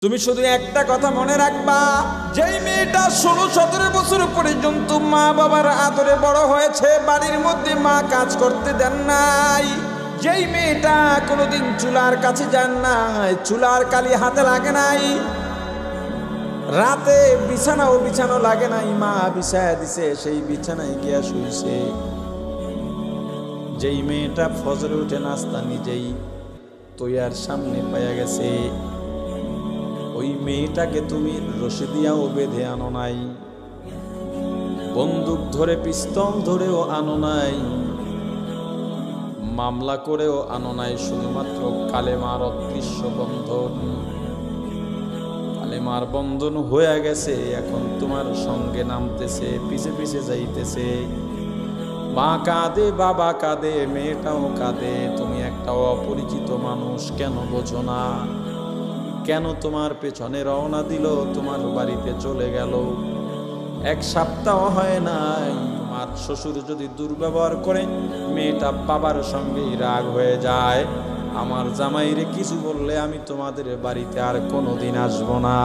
তুমি শুধু একটা কথা মনে রাখবা, যেই মেয়েটা 16-17 বছর পর্যন্ত মা বাবার আদরে বড় হয়েছে, বাড়ির মধ্যে মা কাজ করতে দেন নাই, যেই মেয়েটা কোনোদিন চুলার কাছে যান নাই, চুলার কালি হাতে লাগে নাই, রাতে বিছানো লাগে নাই, মা বিছায়া দিছে, সেই বিছানায় গিয়া শুইছে, যেই মেয়েটা ফজরে উঠে নাস্তা নিজেই তৈয়ার সামনে পাইয়া গেছে, ওই মেয়েটাকে তুমি রশি দিয়াও বেঁধে আনো নাই, বন্দুক ধরে পিস্তল ধরেও আনো নাই, মামলা করেও আনো নাই, শুধুমাত্র কালেমার অদৃশ্য বন্ধন, কালেমার বন্ধন হয়ে গেছে, এখন তোমার সঙ্গে নামতেছে, পিছে পিছে যাইতেছে, মা কাঁদে, বাবা কাঁদে, মেয়েটাও কাঁদে, তুমি একটা অপরিচিত মানুষ, কেন বোঝো না? কেন তোমার পেছনে রওনা দিল, তোমার বাড়িতে চলে গেল, 1 সপ্তাহ হয় নাই, মার শ্বশুর যদি দুর্ব্যবহার করে, মেয়েটা বাবার সঙ্গেই রাগ হয়ে যায়, আমার জামাইরে কিছু বললে আমি তোমাদের বাড়িতে আর কোনোদিন আসবো না,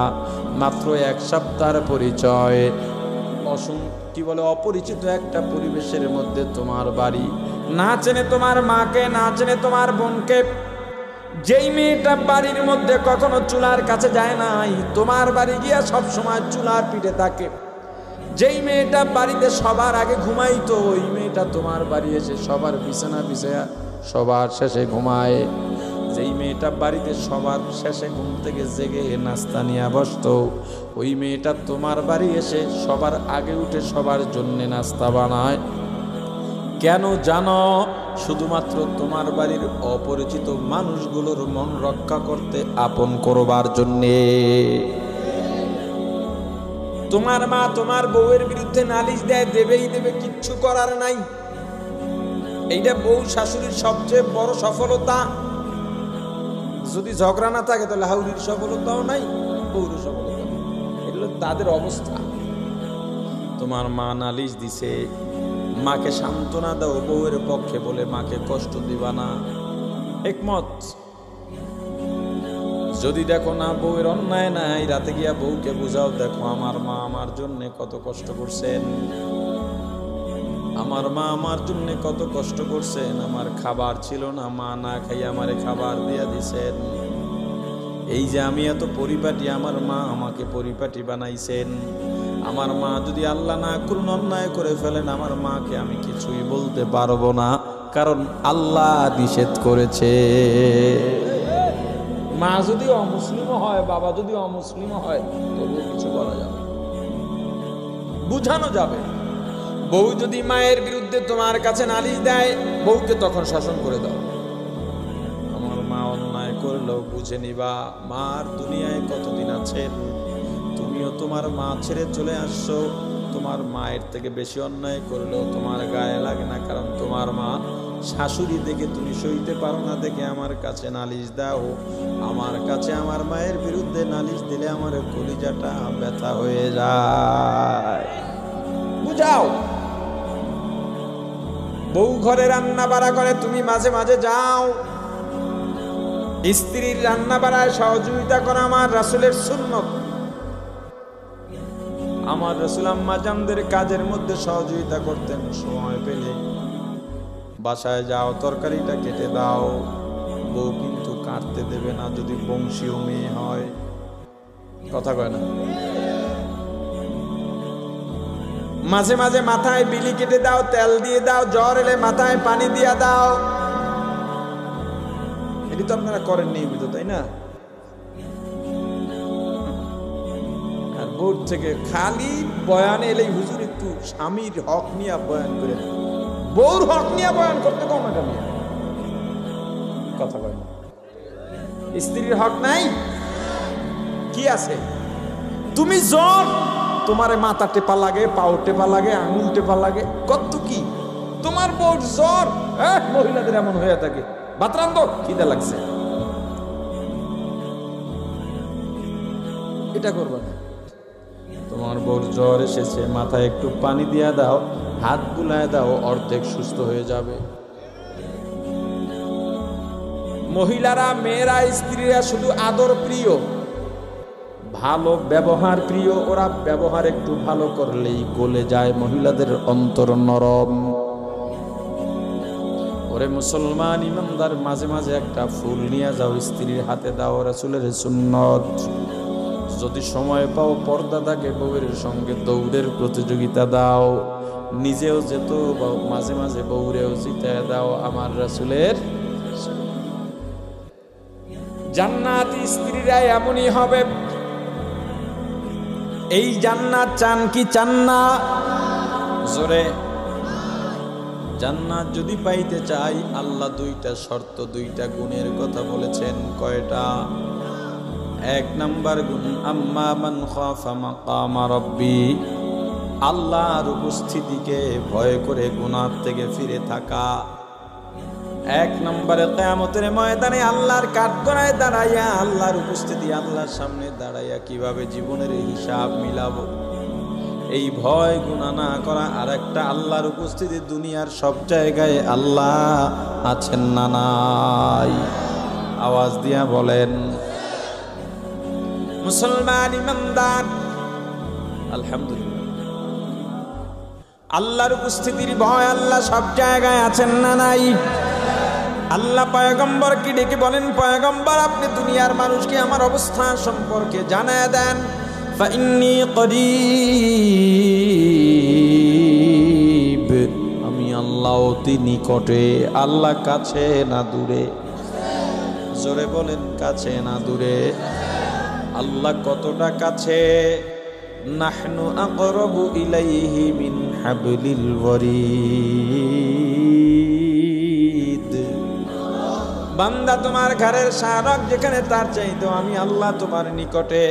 মাত্র 1 সপ্তাহের পরিচয়, অপরিচিত একটা পরিবেশের মধ্যে তোমার বাড়ি, না চেনে তোমার মাকে, না চেনে তোমার বোনকে, যেই মেয়েটা বাড়ির মধ্যে কখনো চুলার কাছে যায় নাই, তোমার বাড়ি গিয়া সব সময় চুলার পিঠে থাকে, যেই মেয়েটা বাড়িতে সবার আগে ঘুমাইতো, ওই মেয়েটা তোমার বাড়ি এসে সবার বিছানা বিছায়া সবার শেষে ঘুমায়, যেই মেয়েটা বাড়িতে সবার শেষে ঘুম থেকে জেগে নাস্তা নিয়ে বসতো, ওই মেয়েটা তোমার বাড়ি এসে সবার আগে উঠে সবার জন্য নাস্তা বানায়, কেন জানো? শুধুমাত্র তোমার বাড়ির অপরিচিত মানুষগুলোর মন রক্ষা করতে, আপন করবার জন্যে। তোমার মা তোমার বউয়ের বিরুদ্ধে নালিশ দেয়, দেবেই দেবে, কিচ্ছু করার নাই, এইটা বউ শাশুড়ির সবচেয়ে বড় সফলতা। যদি ঝগড়া না থাকে তাহলে হাউরির সফলতাও নাই, বউর সফলতা, এগুলো তাদের অবস্থা। তোমার মা নালিশ দিছে, মাকে সান্ত্বনা দাও বউয়ের পক্ষে বলে, মাকে কষ্ট দিবা না, একমত। যদি দেখো না বউয়ের অন্যায় নাই, রাতে গিয়া বউকে বুঝাও, দেখো আমার মা আমার জন্য কত কষ্ট করছেন, আমার মা আমার জন্য কত কষ্ট করছেন, আমার খাবার ছিল না, মা না খাইয়া আমারে খাবার দিয়া দিছেন, এই যে আমি এত পরিপাটি, আমার মা আমাকে পরিপাটি বানাইছেন, আমার মা যদি আল্লাহ না করুন অন্যায় করে ফেলেন, আমার মাকে আমি কিছুই বলতে পারবো না, কারণ আল্লাহ নিষেধ করেছে। মা যদি অমুসলিম হয়, বাবা যদি অমুসলিম হয়, তবুও কিছু বলা যাবে, বুঝানো যাবে। বউ যদি মায়ের বিরুদ্ধে তোমার কাছে নালিশ দেয়, বউকে তখন শাসন করে দাও, আমার মা অন্যায় করলেও বুঝে নিবা, মার দুনিয়ায় কতদিন আছেন, তুমিও তোমার মা ছেড়ে চলে আসছো, তোমার মায়ের থেকে বেশি অন্যায় করলেও তোমার গায়ে লাগে না, কারণ তোমার মা শাশুড়ি দেখে তুমি সইতে পারো না, দেখে আমার কাছে নালিশ দাও, আমার কাছে আমার মায়ের বিরুদ্ধে নালিশ দিলে আমার কলিজাটা ব্যথা হয়ে যায়, বুঝাও। বউ ঘরে রান্না বাড়া করে, তুমি মাঝে মাঝে যাও, স্ত্রীর রান্না বাড়ায় সহযোগিতা করা আমার রাসূলের সুন্নত, আমার রাসূল আম্মা জানদের কাজের মধ্যে সহযোগিতা করতেন, সময় পেলে বাসায় যাও, তরকারিটা কেটে দাও, বউ কিন্তু কাটতে দেবে না যদি বংশীয় মেয়ে হয়, কথা কয় না। মাঝে মাঝে মাথায় বিলি কেটে দাও, তেল দিয়ে দাও, জ্বর এলে মাথায় পানি দিয়ে দাও, এটি তো আপনারা করেন নিয়মিত, তাই না? আর বোর্ড থেকে খালি বয়ান এলেই হুজুর একটু স্বামীর হক নিয়ে বয়ান করে, বউর হক নিয়ে বয়ান করতে কম না, কথা কয় না। স্ত্রীর হক নাই, কি আছে? তুমি জ্বর, তোমার মাথা টেপা লাগে, পাও টেপা লাগে, আঙুল টেপা লাগে, কত কি, তোমার বউর জ্বর, মহিলাদের এমন হয়ে থাকে, ভাত রান্ধো, খিদে লাগছে, এটা করবে না। তোমার বউর জ্বর এসেছে, মাথায় একটু পানি দিয়া দাও, হাত বুলায় দাও, অর্ধেক সুস্থ হয়ে যাবে। মহিলারা, মেয়েরা, স্ত্রীরা শুধু আদর প্রিয়, ভালো ব্যবহার প্রিয়, ওরা ব্যবহার একটু ভালো করলেই গলে যায়। মহিলাদের অন্তর নরম। ওরে মুসলমান ইমানদার, মাঝে মাঝে একটা ফুল নিয়ে যাও, স্ত্রীর হাতে দাও, রাসূলের সুন্নত। যদি সময় পাও পর্দা থাকে বউয়ের সঙ্গে দৌড়ের প্রতিযোগিতা দাও, নিজেও যেত, মাঝে মাঝে বউরেও জিতায় দাও। আমার রাসূলের জান্নাতি স্ত্রীরা এমনই হবে। এই জান্নাত চান কি চান না? জোরে। জান্নাত যদি পাইতে চাই, আল্লাহ দুইটা শর্ত, দুইটা গুণের কথা বলেছেন। কয়টা? এক নাম্বার গুণ, আম্মা মান খাফা মাকামা রাব্বি, আল্লাহর উপস্থিতিকে ভয় করে গুনাহ থেকে ফিরে থাকা। এক নম্বরে কিয়ামতের ময়দানে আল্লাহর কাঠগড়ায় দাঁড়াইয়া, আল্লাহর উপস্থিতি, আল্লাহর সামনে দাঁড়াইয়া কিভাবে জীবনের হিসাব মিলাবো, এই ভয় গুনাহ না করা। আর একটা, আল্লাহর উপস্থিতি দুনিয়ার সব জায়গায় আল্লাহ আছেন না নাই? আওয়াজ দিয়া বলেন। মুসলমান ইমানদার, আলহামদুলিল্লাহ, আল্লাহর উপস্থিতির ভয়, আল্লাহ সব জায়গায় আছেন না নাই? আল্লাহ পয়গম্বরকে ডেকে বলেন, পয়গম্বর আপনি দুনিয়ার মানুষকে আমার অবস্থা সম্পর্কে জানায় দেন। ফাইন্নী করিব, আমি আল্লাহ অতি নিকটে। আল্লাহ কাছে না দূরে? জোরে বলেন, কাছে না দূরে? আল্লাহ কতটা কাছে? নাহনু আকরাবু ইলাইহি মিন হাবলিল ওয়ারিদ। বান্দা, তোমার ঘরের শাহরগ যেখানে, তার চাইতো আমি আল্লাহ তোমার নিকটে।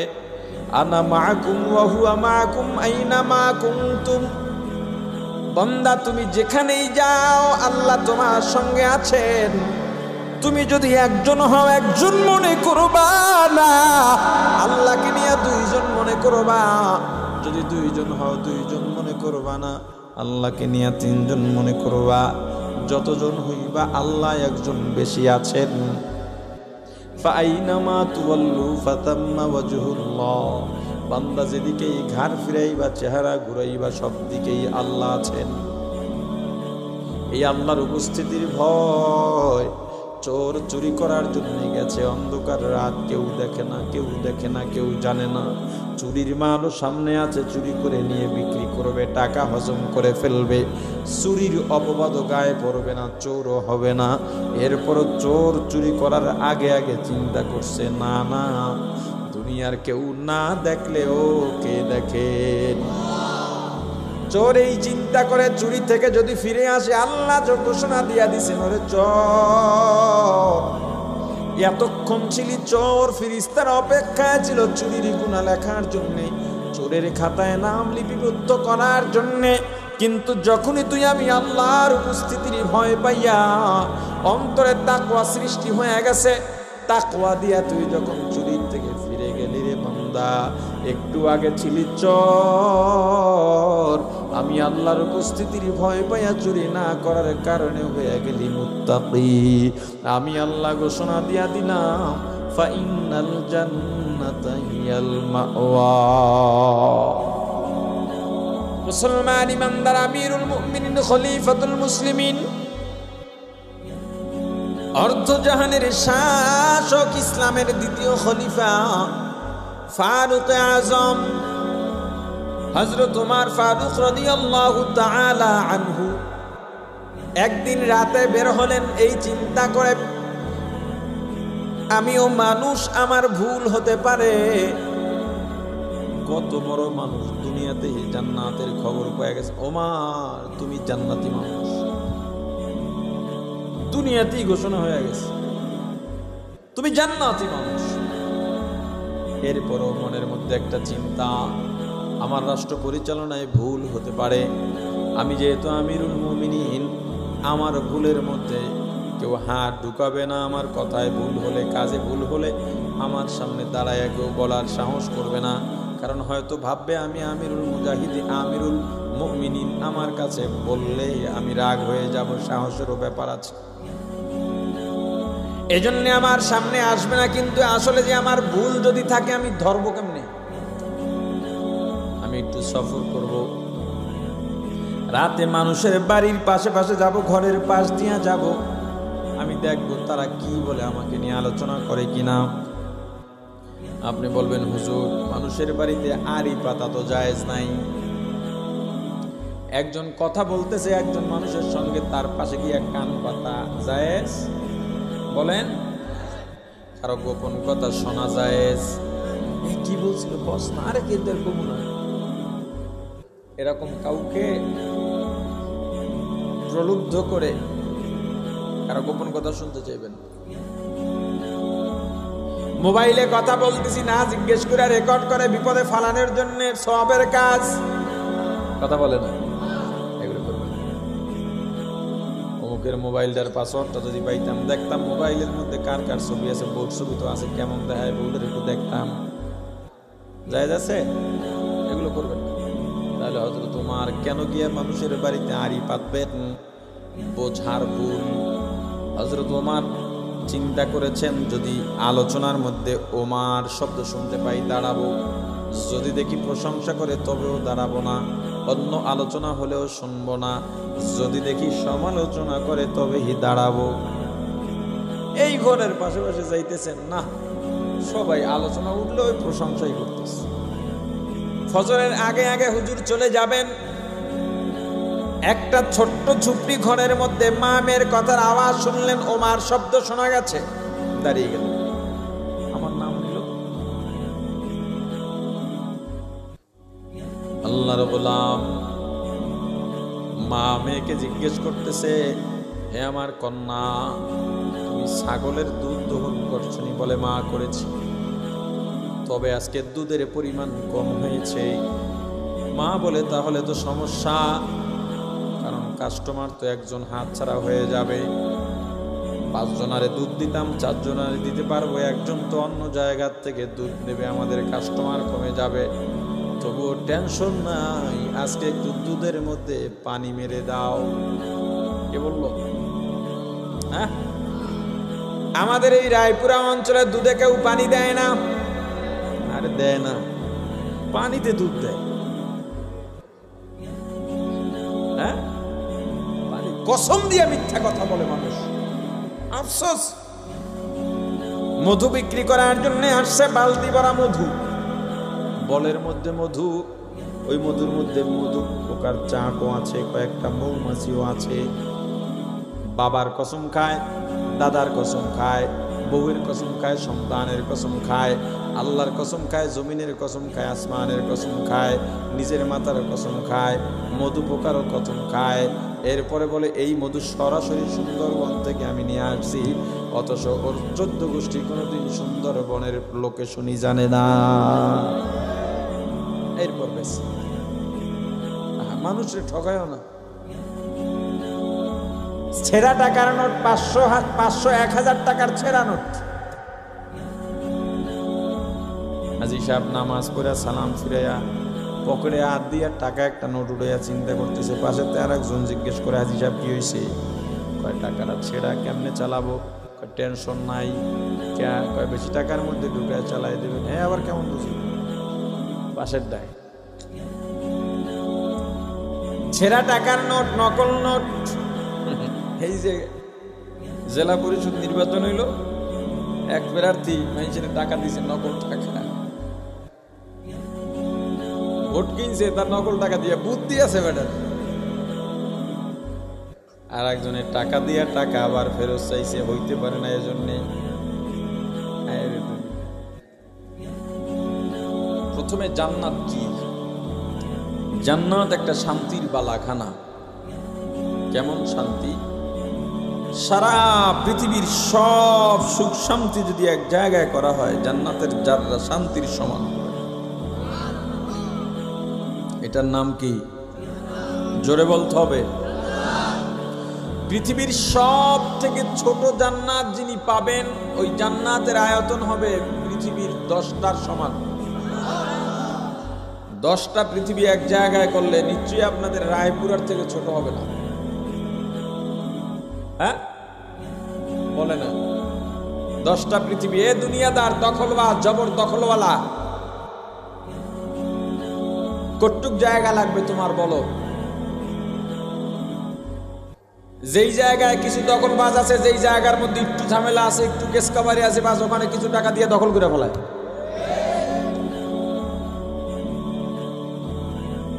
আনা মাআকুম ওয়া হুয়া মাআকুম আইনামা কুনতুম। বান্দা, তুমি যেখানেই যাও আল্লাহ তোমার সঙ্গে আছেন। তুমি যদি একজন হও, একজন মনে করবা না, আল্লাহকে নিয়ে দুইজন মনে করবা। যদি দুইজন হও, দুইজন মনে করবা না, আল্লাহকে নিয়ে তিনজন মনে করবা। যতজন হইবা, আল্লাহ একজন বেশি আছেন। ফাআইনামা তুওয়াল্লু ফাতাম্মা ওয়াজহুল্লাহ। বান্দা যেদিকেই ঘাড় ফিরাইবা, চেহারা ঘুরাইবা, সব দিকেই আল্লাহ আছেন। এই আল্লাহর উপস্থিতির ভয়। চোর চুরি করার জন্য গেছে, অন্ধকার রাত, কেউ দেখে না, কেউ দেখে না, কেউ জানে না। চুরির মালও সামনে আছে, চুরি করে নিয়ে বিক্রি করবে, টাকা হজম করে ফেলবে। চুরির অপবাদও গায়ে পড়বে না, চোরও হবে না। এরপরও চোর চুরি করার আগে আগে চিন্তা করছে, না না, দুনিয়ার কেউ না দেখলেও কে দেখেন। চোর এই চিন্তা করে, চুরি থেকে যদি ফিরে আসে, আল্লাহ ঘোষণা দিয়া দিছেন, ওরে চোর, এতক্ষণ ছিলি চোর, ফেরেশতারা অপেক্ষায় ছিল চুরির গুনাহ লেখার জন্যে, চোরের খাতায় নাম লিপিবদ্ধ করার জন্যে। কিন্তু যখনই তুই আমি আল্লাহর উপস্থিতির ভয় পাইয়া অন্তরে তাকওয়া সৃষ্টি হয়ে গেছে, তাকওয়া দিয়া তুই যখন চুরির থেকে ফিরে গেলি রে বান্দা, একটু আগে ছিলি চোর, আমি আল্লাহর উপস্থিতির ভয় পাইয়া চুরি না করার কারণে হয়ে গেলি মুত্তাকি। আমি আল্লাহ ঘোষণা দিয়া দিলাম, ফাইনাল জান্নাতা হিয়াল মাওয়া। মুসলমান ইমানদার, আমিরুল মুমিনিন, খলিফাতুল মুসলিমিন, অর্ধজাহানের শাসক, ইসলামের দ্বিতীয় খলিফা, ফারুক আজম হযরত ওমর ফারুক রাদিয়াল্লাহু তাআলা আনহু একদিন রাতে বের হলেন এই চিন্তা করে, আমিও মানুষ, আমার ভুল হতে পারে। কত বড় মানুষ, দুনিয়াতে জান্নাতের খবর পেয়ে গেছে। ওমর, তুমি জান্নাতি মানুষ, দুনিয়াতেই ঘোষণা হয়ে গেছে তুমি জান্নাতি মানুষ। এরপরও মনের মধ্যে একটা চিন্তা, আমার রাষ্ট্র পরিচালনায় ভুল হতে পারে। আমি যেহেতু আমিরুল মুমিনিন, আমার ভুলের মধ্যে কেউ হাত ঢুকাবে না। আমার কথায় ভুল হলে, কাজে ভুল হলে আমার সামনে দাঁড়ায় কেউ বলার সাহস করবে না। কারণ হয়তো ভাববে আমি আমিরুল মুজাহিদিন, আমিরুল মুমিনিন, আমার কাছে বললে আমি রাগ হয়ে যাব, সাহসেরও ব্যাপার আছে। এজন্য আমার সামনে আসবে না, কিন্তু আসলে যে আমার ভুল যদি থাকে আমি ধরবো কেমনে? আমি একটু সফর করব, রাতে মানুষের বাড়ির পাশে পাশে যাব, ঘরের পাশ দিয়ে যাব, আমি দেখবো তারা কি বলে, আমাকে নিয়ে আলোচনা করে কিনা। আপনি বলবেন হুজুর মানুষের বাড়িতে আড়ি পাতা তো জায়েজ নাই। একজন কথা বলতেছে একজন মানুষের সঙ্গে, তার পাশে গিয়ে কান পাতা জায়েজ? বলেন। কারো গোপন কথা শোনা জায়েজ? কি বলছিল বস না, আরে কিন্তু এরকম না। এরকম কাউকে প্রলুব্ধ করে কারো গোপন কথা শুনতে চাইবেন? মোবাইলে কথা বলতেছি না জিজ্ঞেস করে রেকর্ড করে বিপদে ফালানোর জন্য সওয়াবের কাজ, কথা বলে না, এগুলো করবেন। অমুকের মোবাইলটার পাসওয়ার্ডটা যদি পাইতাম, দেখতাম মোবাইলের মধ্যে কার কার ছবি আছে, বউর ছবি তো আছে, কেমন দেখায় বউদের একটু দেখতাম, জায়েজ আছে? এগুলো করবেন না। তাহলে হয়তো তোমার কেন গিয়ে মানুষের বাড়িতে আড়ি পাতবেন, বোঝার ভুল। হযরত ওমর চিন্তা করেছেন যদি আলোচনার মধ্যে ওমর শব্দ শুনতে পাই দাঁড়াবো, যদি দেখি প্রশংসা করে তবেও দাঁড়াবো না, অন্য আলোচনা হলেও শুনবো না, যদি দেখি সমালোচনা করে তবেই দাঁড়াবো। এই ঘরের পাশাপাশি যাইতেছেন না, সবাই আলোচনা উঠলে ওই প্রশংসাই করতেছে। ফজরের আগে আগে হুজুর চলে যাবেন, একটা ছোট্ট ঝুপড়ি ঘরের মধ্যে মা মেয়ের কথার আওয়াজ শুনলেন, ওমার শব্দ শোনা গেছে, দাঁড়িয়ে গেল, আমার নাম নিল, আল্লাহর গোলাম। মা মেয়েকে জিজ্ঞেস করতেছে, হে আমার কন্যা, তুমি ছাগলের দুধ দহন করছনি? বলে মা করেছি, তবে আজকে দুধের পরিমাণ কম হয়েছে। মা বলে তাহলে তো সমস্যা, কারণ কাস্টমার তো একজন হাত ছাড়া হয়ে যাবে। 5 জনারে দুধ দিতাম, 4 জনারে দিতে পারবো, একজন তো অন্য জায়গার থেকে দুধ নেবে, আমাদের কাস্টমার কমে যাবে। তবুও টেনশন নাই, আজকে একটু দুধের মধ্যে পানি মেরে দাও। কে বললো? হ্যাঁ, আমাদের এই রায়পুরা অঞ্চলে দুধে কেউ পানি দেয় না। আরে দেয় না, পানিতে দুধ দেয়। হ্যাঁ, পানি কসম দিয়ে মিথ্যা কথা বলে মানুষ, আফসোস। মধু বিক্রি করার জন্য আসছে বালতি ভরা মধু, বলের মধ্যে মধু, ওই মধুর মধ্যে মধু পোকার চাকও আছে, কয়েকটা মৌমাছিও আছে। বাবার কসম খায়, দাদার কসম খায়, বউয়ের কসম খায়, সন্তানের কসম খায়, আল্লাহর কসম খায়, জমিনের কসম খায়, আসমানের কসম খায়, নিজের মাতার কসম খায়, মধু পোকারও কসম খায়। এরপরে বলে এই মধু সরাসরি সুন্দরবন থেকে আমি নিয়ে আসছি, অথচ ওর 14 গোষ্ঠী কোনোদিন সুন্দরবনের লোকেশনই জানে না। এরপর বেশ মানুষের ঠকায়ও না। ছেঁড়া টাকার নোট 500, 1000 টাকার ছেঁড়া নোট। হাজী সাহেব নামাজ পড়ে সালাম ফিরাইয়া পকেটে হাত দিয়ে টাকা একটা নোট উঠাইয়া চিন্তা করতেছে, পাশে তো আর একজন জিজ্ঞেস করে, হাজী সাহেব কি হয়েছে? কয় টাকাটা ছেঁড়া, কেমনে চালাবো? টেনশন নাই, কয় বেশি টাকার মধ্যে ঢুকায় চালাই দেবেন। হ্যাঁ, আবার কেমন বুঝি? পাশের ডায় ছেঁড়া টাকার নোট, নকল নোট। এই যে জেলা পরিষদ নির্বাচন হইল, এক প্রার্থী মানুষের টাকা দিয়েছে, নকল টাকা, ভোট কিনছে তার নকল টাকা দিয়ে, বুদ্ধি আছে ম্যাডাম। আর একজনের টাকা দিয়ে টাকা আবার ফেরত চাইছে, হইতে পারে না, এজন্যে। প্রথমে জান্নাত কি? জান্নাত একটা শান্তির বালাখানা। কেমন শান্তি? সারা পৃথিবীর সব সুখ শান্তি যদি এক জায়গায় করা হয়, জান্নাতের যারা শান্তির সমান। এটার নাম কি? জোরে বলতে হবে। পৃথিবীর সব থেকে ছোট জান্নাত যিনি পাবেন, ওই জান্নাতের আয়তন হবে পৃথিবীর 10টার সমান। 10টা পৃথিবী এক জায়গায় করলে নিশ্চয়ই আপনাদের রায়পুরার থেকে ছোট হবে না। হ্যাঁ, বলে না? 10টা পৃথিবী, এ দুনিয়াদার দখলবাজ জবর দখলওয়ালা, কতটুক জায়গা লাগবে তোমার বলো? যেই জায়গায় কিছু দখলবাজ আছে, যেই জায়গার মধ্যে একটু ঝামেলা আছে, একটু কেসকাবারি আছে, বাস ওখানে কিছু টাকা দিয়ে দখল করে ফেলায়।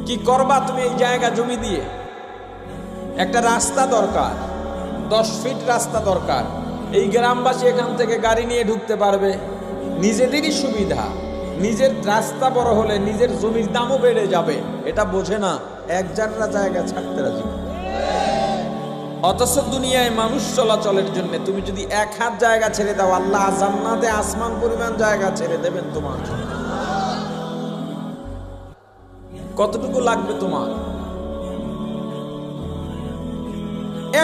কি করবা তুমি এই জায়গা জমি দিয়ে? একটা রাস্তা দরকার, 10 ফিট রাস্তা দরকার। এই গ্রামবাসী এখান থেকে গাড়ি নিয়ে ঢুকতে পারবে, নিজেদেরই সুবিধা। নিজের রাস্তা বড় হলে নিজের জমির দামও বেড়ে যাবে, এটা বোঝে না, এক জায়গা জায়গা ছাড়তে রাজি। অথচ দুনিয়ায় মানুষ চলাচলের জন্য তুমি যদি 1 হাত জায়গা ছেড়ে দাও, আল্লাহ জান্নাতে আসমান পরিমাণ জায়গা ছেড়ে দেবেন তোমার জন্য। কতটুকু লাগবে তোমার?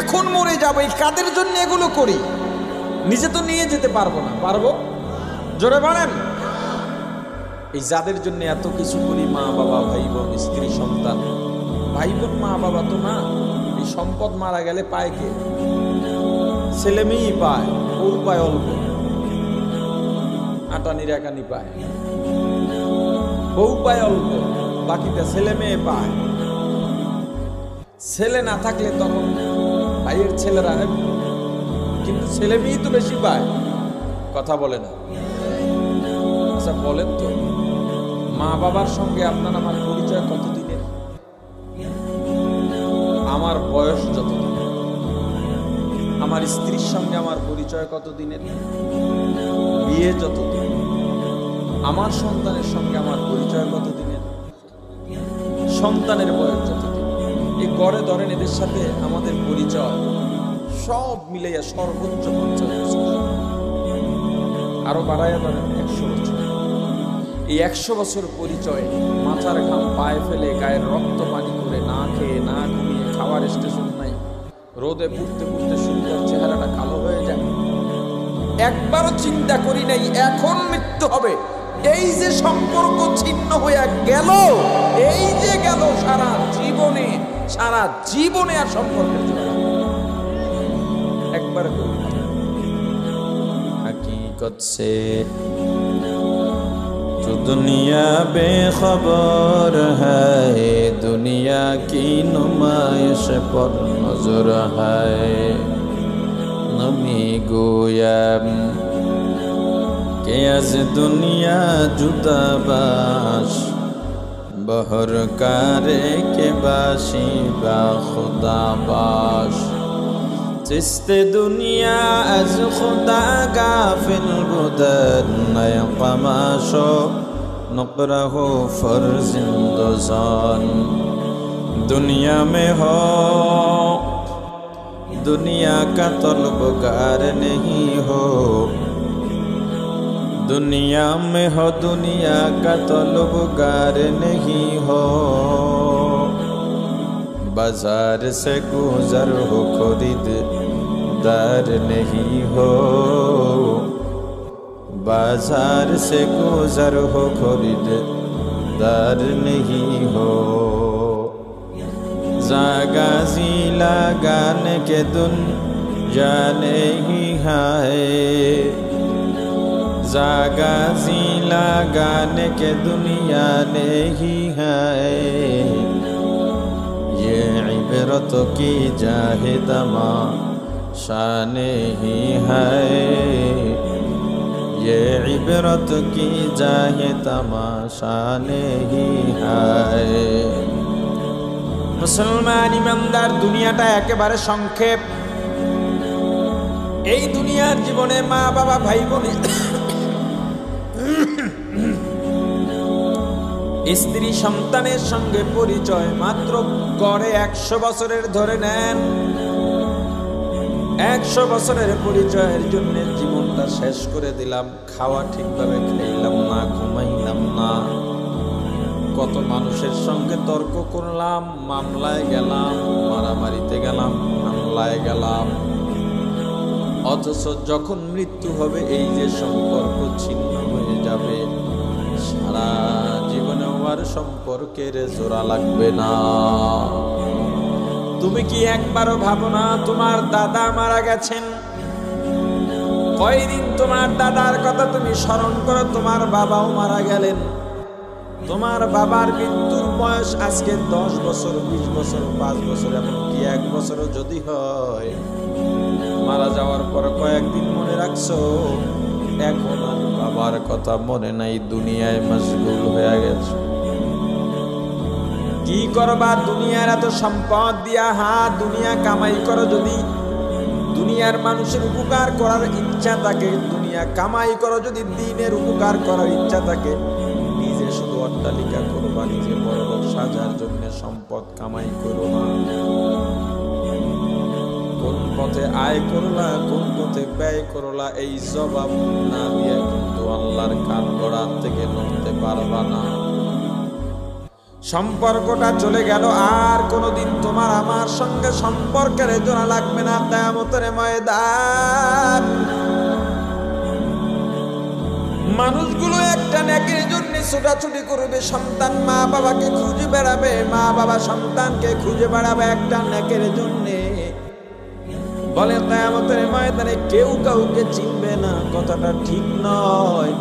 এখন মরে যাবে, কাদের জন্য এগুলো করি? নিজে তো নিয়ে যেতে পারবো না, পারবো? জোরে বলেন। এই যাদের জন্য এত কিছু করি, মা বাবা, ভাই বোন, স্ত্রী, সন্তান। ভাই বোন মা বাবা তো না, এই সম্পদ মারা গেলে পায় কে? ছেলে মেয়েই পায়, বউ পায় অল্প, আটানি রাকানি পায়, বউ পায় অল্প, বাকিটা ছেলে মেয়ে পায়। ছেলে না থাকলে তখন ভাইয়ের ছেলেরা, কিন্তু ছেলে মেয়েই তো বেশি পায়। কথা বলে না। আচ্ছা বলেন তো, মা বাবার সঙ্গে আপনার আমার পরিচয় কতদিনের? আমার বয়স যতদিন। আমার স্ত্রীর সঙ্গে আমার পরিচয় কতদিনের? বিয়ে যতদিন। আমার সন্তানের সঙ্গে আমার পরিচয় কতদিনের? সন্তানের বয়স যতদিন। এই গড়ে ধরেন এদের সাথে আমাদের পরিচয় সব মিলাইয়া সর্বোচ্চ 50 বছর, আরো বাড়াইয়া ধরেন 100 বছর। এই 100 বছর পরিচয় মাথার ঘাম পায়ে ফেলে, গায়ের রক্ত পানি করে, না খেয়ে না ঘুমিয়ে, খাওয়ার স্টেশন নাই, রোদে পুড়তে পুড়তে সুন্দর চেহারাটা কালো হয়ে যায়। একবারও চিন্তা করি নাই এখন মৃত্যু হবে। এই যে সম্পর্ক ছিন্ন হয়ে গেল, এই যে গেল সারা জীবনে আর সম্পর্কের জন্য একবার हकीकत से तो दुनिया बेखबर है, दुनिया की नुमाइश पर नजर है। नमी गोयम के आज दुनिया जुदा बाश, बहर कारे के बाशी बा खुदा बाश। चिस्ते दुनिया आज खुदा गाफिल बुदर, नया कमाशो नुकरा हो फर्जिंदोजान। दुनिया में हो दुनिया का तलबगार नहीं हो, दुनिया में हो दुनिया का तलबगार नहीं हो। बाजार से गुजर हो खरीददार नहीं हो, बाजार से गुजर हो खरीददार नहीं हो। जागाजी लगाने के दुनिया नहीं है, जागाजी लगाने के दुनिया नहीं है। ये इबरत की जाहे तमाशा नहीं है, ये इबरत की जाहे तमाशा नहीं है। मुसलमान ईमानदार, दुनियाटा एकेबारे संक्षेप। এই দুনিয়ার জীবনে মা বাবা ভাই বোন স্ত্রী সন্তানের সঙ্গে পরিচয় মাত্র গড়ে 100 বছরের ধরে নেন। 100 বছরের পরিচয়ের জন্য জীবনটা শেষ করে দিলাম। খাওয়া ঠিকভাবে খাইলাম না, ঘুমাইলাম না, কত মানুষের সঙ্গে তর্ক করলাম, মামলায় গেলাম, মারামারিতে গেলাম, হামলায় গেলাম। অথচ যখন মৃত্যু হবে এই যে সম্পর্ক ছিন্ন হয়ে যাবে, সারা জীবনে আর সম্পর্কের জোড়া লাগবে না। তুমি কি একবারও ভাবো না তোমার দাদা মারা গেছেন, কয়দিন তোমার দাদার কথা তুমি স্মরণ করো, তোমার বাবাও মারা গেলেন। তোমার বাবার মৃত্যুর বয়স আজকে 10 বছর, 20 বছর, 5 বছর, এমনকি 1 বছরও যদি হয়, মারা যাওয়ার পর কয়েকদিন মনে রাখছো, এখন আর বাবার কথা মনে নাই, দুনিয়ায় মশগুল হয়ে গেছে। কি করবা দুনিয়ার এত সম্পদ দিয়া? দুনিয়া কামাই করো, যদি দুনিয়ার মানুষের উপকার করার ইচ্ছা থাকে, দুনিয়া কামাই করো, যদি দ্বীনের উপকার করার ইচ্ছা থাকে, নিজে শুধু অট্টালিকা করবা, নিজে বড়লোক সাজার জন্য সম্পদ কামাই করো না। কোন পথে আয় করলা, কোন পথে ব্যয় করলা, এই জবাব না দিয়ে কিন্তু আল্লাহর কাঠ গড়ার থেকে নড়তে পারবা না। সম্পর্কটা চলে গেল, আর কোনোদিন তোমার আমার সঙ্গে সম্পর্কের জোড়া লাগবে না। কিয়ামতের ময়দান মানুষগুলো একটা নেকির জন্য ছোটাছুটি করবে, সন্তান মা বাবাকে খুঁজে বেড়াবে, মা বাবা সন্তানকে খুঁজে বেড়াবে একটা নেকির জন্য। বলে কিয়ামতের ময়দানে কেউ কাউকে চিনবে না, কথাটা ঠিক নয়,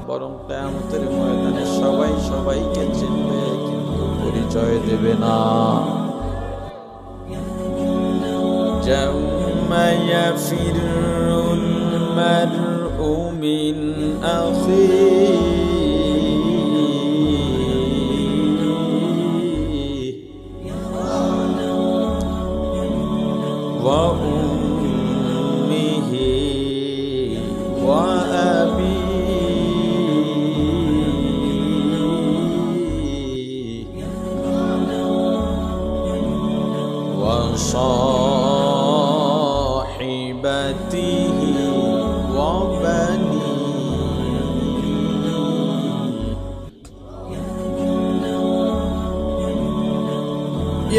বরং কিয়ামতের ময়দানে সবাই সবাইকে চিনবে, কিন্তু পরিচয় দেবে না। ইয়াউমা ইয়াফিরুল মারউ মিন আখিহি ওয়া উম্মিহি ওয়া صاحبته وبنيه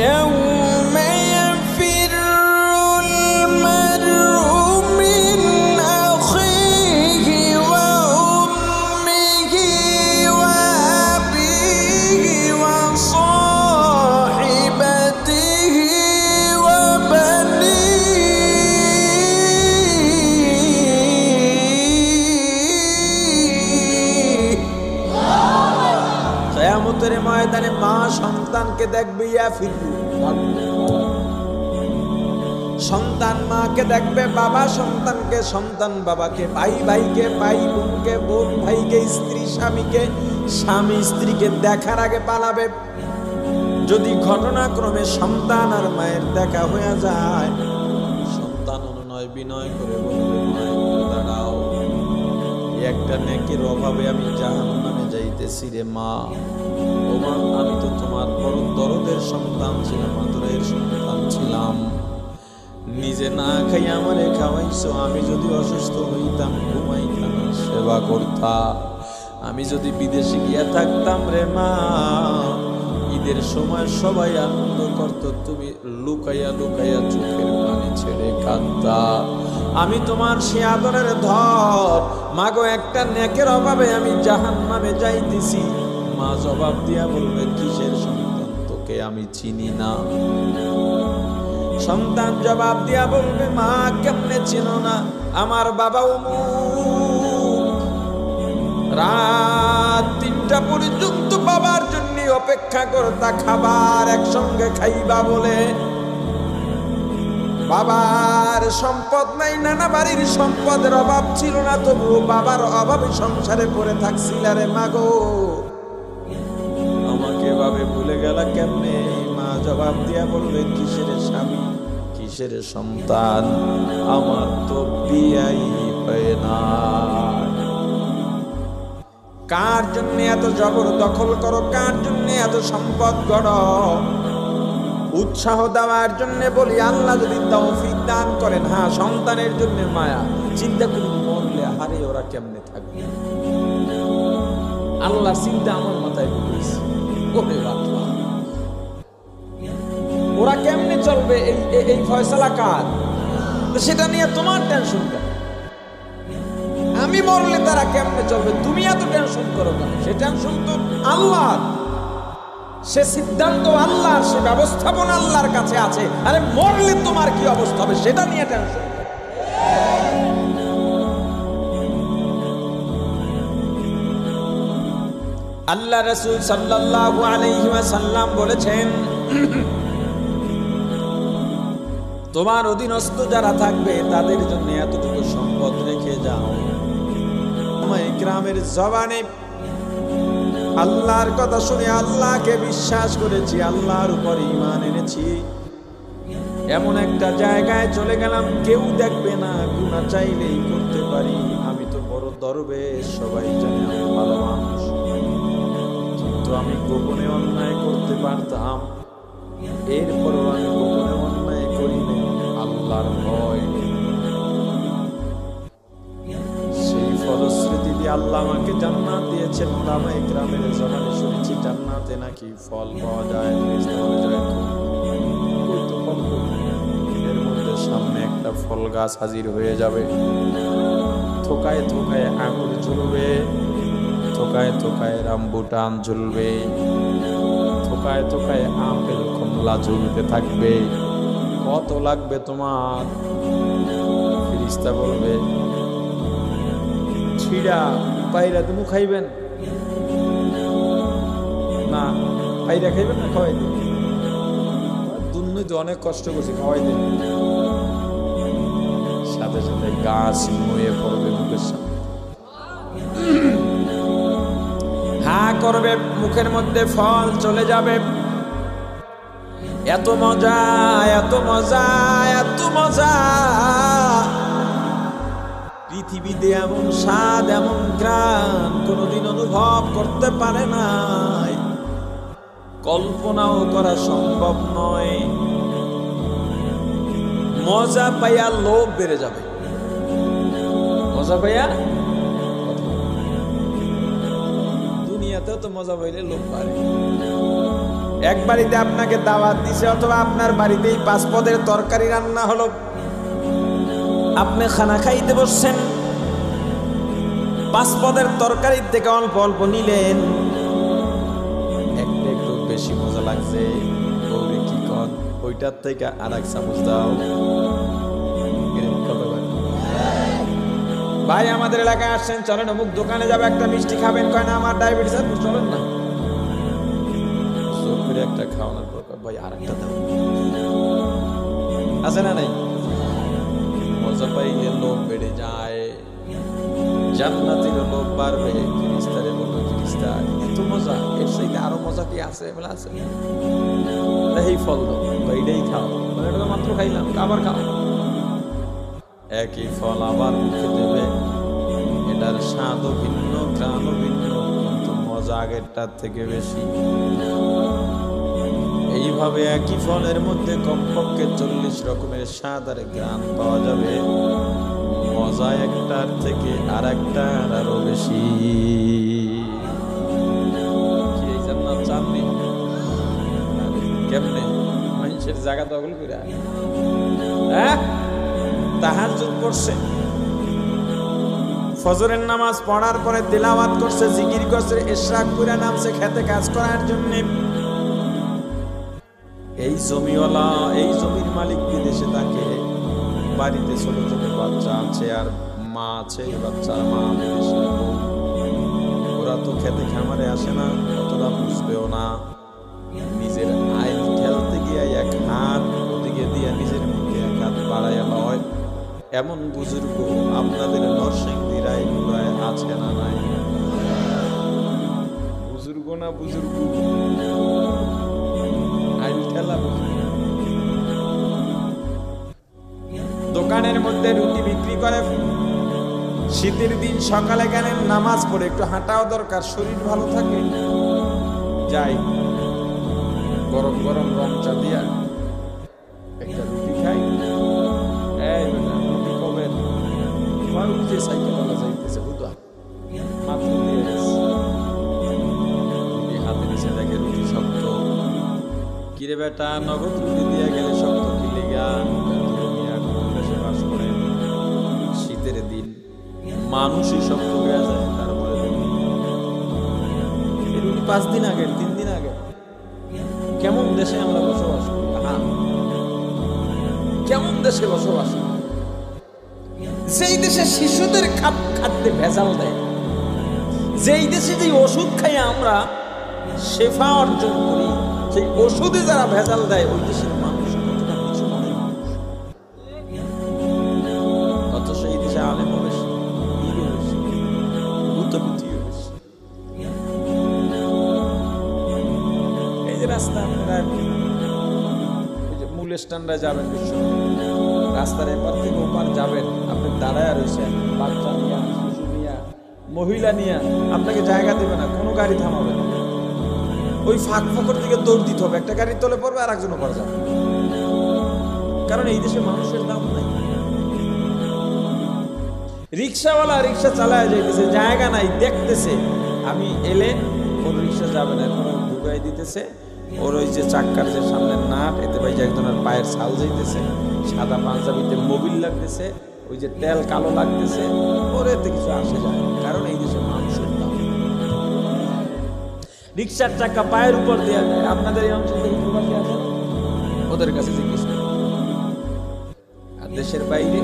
يوم يفر المرء من أخيه وأمه وأبيه وصاحبته কিয়ামতের ময়দানে মা সন্তানকে দেখবে, সন্তান মাকে দেখবে, বাবা সন্তানকে, সন্তান বাবাকে, ভাই ভাইকে, ভাই বোনকে, বোন ভাইকে, স্ত্রী স্বামীকে, স্বামী স্ত্রীকে দেখার আগে পালাবে। যদি ঘটনাক্রমে সন্তান আর মায়ের দেখা হয়ে যায়, সন্তান অনুনয় বিনয় করে বলবে, মা একটু দাঁড়াও, একটা নেকির অভাবে আমি জাহান্নামে যাইতেছি রে মা। ও মা, আমি তো তোমার বড় দরদের সন্তান ছিলাম, আদরের সন্তান ছিলাম, নিজে না খাই আমারে খাওয়াইছো, আমি যদি অসুস্থ হইতাম ঘুমাইতাম, সেবা করতাম, আমি যদি বিদেশে গিয়া থাকতাম রে মা, ঈদের সময় সবাই আনন্দ করত, তুমি লুকাইয়া লুকাইয়া চোখের পানি ছেড়ে কাঁদতা, আমি তোমার সে আদরের ধর, মাগো একটা নেকের অভাবে আমি জাহান্নামে যাইতেছি। মা জবাব দিয়া বলবে, কিসের সন্তান, তোকে আমি চিনি না। সন্তান জবাব দিয়া বলবে, মা কেমনে চিনো না, আমার বাবা অমুক, রাত 3টা পর্যন্ত বাবার জন্য অপেক্ষা করতা, খাবার একসঙ্গে খাইবা বলে। বাবার সম্পদ নাই, নানা বাড়ির সম্পদের অভাব ছিল না, তবুও বাবার অভাবে সংসারে পড়ে থাকছিল রে মাগো, আমাকে ভাবে ভুলে গেলা কেমনে? মা জবাব দিয়া বলবে, কিসের স্বামী, কিসের সন্তান, আমার তো বিয়াই হয় না। কার জন্য এত জবর দখল করো, কার জন্য এত সম্পদ গড়ো? উৎসাহ দেওয়ার জন্য বলি, আল্লাহ যদি তৌফিক দান করেন, সন্তানের জন্য মায়া, চিন্তা করি মরলে হারে ওরা কেমনে থাকবে, আল্লাহর চিন্তা আমার মাথায় ঢুকেছে, ওরা কেমনে চলবে, এই ফয়সালা কার? সেটা নিয়ে তোমার টেনশন কেন? আমি মরলে তারা কেমনে চলবে, তুমি এত টেনশন করো কেন? সে টেনশন তো আল্লাহ, সে সিদ্ধান্ত আল্লাহর, সে ব্যবস্থাপনা আল্লাহর কাছে আছে। আরে মরলে তোমার কি অবস্থা হবে সেটা নিয়ে টেনশন। আল্লাহ রাসূল সাল্লাল্লাহু আলাইহি ওয়াসাল্লাম বলেছেন, তোমার অধীনস্থ যারা থাকবে তাদের জন্য এতটুকু সম্পদ রেখে যাও, গ্রামের জবানে আল্লাহর কথা শুনে আল্লাহকে বিশ্বাস করেছি, আল্লাহর উপর ঈমান এনেছি, এমন একটা জায়গায় চলে গেলাম কেউ দেখবে না, গুনাহ চাইলেই করতে পারি, আমি তো বড় দরবেশ, সবাই জানে আমি ভালো মানুষ, কিন্তু আমি গোপনে অন্যায় করতে পারতাম, এরপরও আমি গোপনে অন্যায় করি না, আল্লাহর ভয়। সেই ফলশ্রুতি দিয়ে আল্লাহ আমাকে জান্নাত দিয়েছেন। ওলামায়ে কেরামের জবানে শুনেছি জান্নাতে নাকি ফল পাওয়া যায়, এর মধ্যে সামনে একটা ফল গাছ হাজির হয়ে যাবে, থোকায় থোকায় আঙুর ঝুলবে, থোকায় থোকায় রামবুটান ঝুলবে, থোকায় থোকায় আপেল কমলা ঝুলতে থাকবে। কত লাগবে তোমার? ফেরেশতা বলবে, ছিড়া পায়রা তুমি খাইবেন না? পায়রা খাইবেন না? খাওয়াই দেন। দুনিয়া তো অনেক কষ্ট করছি, খাওয়াই দেন। সাথে সাথে গাছ নুয়ে পড়বে মুখের সামনে, হা করবে, মুখের মধ্যে ফল চলে যাবে। এত মজা, এত মজা, এত মজা, পৃথিবীতে এমন স্বাদ, এমন ঘ্রাণ কোনদিন অনুভব করতে পারে নাই, কল্পনাও করা সম্ভব নয়। মজা পাইয়া লোভ বেড়ে যাবে, মজা পাইয়া। দুনিয়াতেও তো মজা পাইলে লোভ বাড়ে। এক বাড়িতে আপনাকে দাওয়াত দিছে, অথবা আপনার বাড়িতেই 5 পদের তরকারি রান্না হলো, আপনি খানা খাইতে বসছেন, 5 পদের তরকারির থেকে অল্প অল্প নিলেন, একটু বেশি মজা লাগছে, বউরে কি কন, ওইটার থেকে আর 1 চামচ দাও। ভাই আমাদের এলাকায় আসছেন, চলেন অমুক দোকানে যাবে, একটা মিষ্টি খাবেন, কয় না আমার ডায়াবেটিস আছে, চলেন না। জোর করে একটা খাওয়ানোর পর ভাই আর একটা দাও, আছে না নাই? মজা পাইলে লোভ বেড়ে যায়, জান্নাতের লোভ বাড়বে। ফেরেশতারে বলবে, ফেরেশতা এত মজা, এর চাইতে আরো মজা কি আছে? বলে আছে, এই ফল দাও, এইটাই খাও। এটা তো মাত্র খাইলাম, আবার খাও। একই ফল আবার মুখে দেবে, এটার স্বাদও ভিন্ন, ঘ্রাণও ভিন্ন, কিন্তু মজা আগেরটার থেকে বেশি। এইভাবে একই ফলের মধ্যে কমপক্ষে 40 রকমের স্বাদ আর ঘ্রাণ পাওয়া যাবে, মজা একটার থেকে আর একটার আরো বেশি। কি এই জান্নাত চাননি? কেমনে মানুষের জায়গা দখল করে, তাহাজ্জুদ পড়ছে, ফজরের নামাজ পড়ার পরে তিলাওয়াত করছে, জিকির করছে, ইশরাক করে নামছে খেতে কাজ করার জন্য। এই জমিওয়ালা, এই জমির মালিক বিদেশে থাকে, বাড়িতে ছোট ছোট বাচ্চা আছে আর মা আছে, বাচ্চার মা বিদেশে, ওরা তো খেতে খামারে আসে না, অতটা বুঝবেও না। নিজের আইন ঠেলতে গিয়ে 1 হাত ওদিকে দিয়ে নিজের মুখে 1 হাত বাড়াইয়া লয়, এমন বুজুর্গ আপনাদের নরসিংদী রায়পুরায় আছে না নাই? বুজুর্গ না বুজুর্গ, আইন ঠেলা। দোকানের মধ্যে রুটি বিক্রি করে, শীতের দিন সকালে গেলেন, নামাজ পড়ে একটু হাঁটাও দরকার, শরীর ভালো থাকে, যাই গরম গরম রং চা দিয়া একটা রুটি খাই। এই রুটি কবে? উঠে সাইকেলওয়ালা যাইতেছে, বুঝা মাত্র দিয়ে গেছে, রুটি হাতে নিচে দেখে রুটি শক্ত। কিরে বেটা, নগদ রুটি দিয়ে গেলে শক্ত কি লেগা? দেশে বাস করেন, শীতের দিন মানুষই শক্ত হয়ে যায়, তারপরে এই রুটি 5 দিন আগে, 3 দিন আগে। কেমন দেশে আমরা বসবাস করি, কেমন দেশে বসবাস করি, যেই দেশে শিশুদের খাদ্যে ভেজাল দেয়, যেই দেশে যেই ওষুধ খাই আমরা শেফা অর্জন করি, সেই ওষুধে যারা ভেজাল দেয় ওই দেশের মানুষ কতটা কিছু মনে মানুষ। অত সেই দেশে আলেম বেশি, পীরও বেশি, ভূতপুতিও বেশি। এই যে রাস্তা আপনারা মূল স্ট্যান্ডে যাবেন, বিশ্ব রাস্তার এপার থেকে ওপার যাবেন, আপনি দাঁড়ায় রয়েছেন, বাচ্চা নিয়ে, শিশু নিয়ে, মহিলা নিয়ে, আপনাকে জায়গা দেবে না, কোনো গাড়ি থামাবে না। ওই ফাঁক ফোকর দিকে দৌড় দিতে হবে, একটা গাড়ির তলে পড়বে আর একজন ওপর যাবে, কারণ এই দেশে মানুষের দাম নাই। রিক্সাওয়ালা রিক্সা চালায় যাইতেছে, জায়গা নাই, দেখতেছে আমি এলে ওর রিক্সা যাবে না, এখন ঢুকাই দিতেছে। ওর ওই যে চাক্কার যে সামনের নাট, এতে ভাই যে একজনের পায়ের ছাল যাইতেছে, সাদা পাঞ্জাবিতে মোবিল লাগতেছে, ওই যে তেল কালো লাগতেছে, ওর এতে কিছু আসে যায়, কারণ এই দেশে মানুষের দাম। রিক্সার চাকা পায়ের উপর দেওয়া যায়। আপনাদের এই অঞ্চল থেকে প্রবাসী আছে, ওদের কাছে জিজ্ঞেস করুন। আর দেশের বাইরে,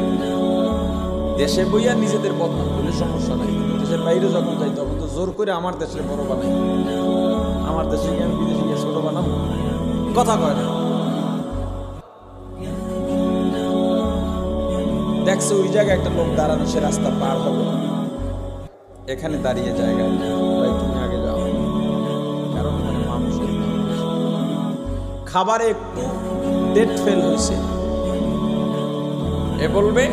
দেশে বইয়া নিজেদের বদনাম করলে সমস্যা নাই, কিন্তু দেশের বাইরে যখন যাই তখন তো জোর করে আমার দেশের বড় বানাই, আমার দেশে গিয়ে আমি বিদেশে গিয়ে ছোট বানাবো, কথা কয় না। দেখছে ওই জায়গায় একটা লোক দাঁড়ানো, সে রাস্তা পার হবে, এখানে দাঁড়িয়ে জায়গা, ভাই তুমি আগে যাও, কারণ মানে মানুষের খাবারে একটু ডেট ফেল হয়েছে, এ বলবে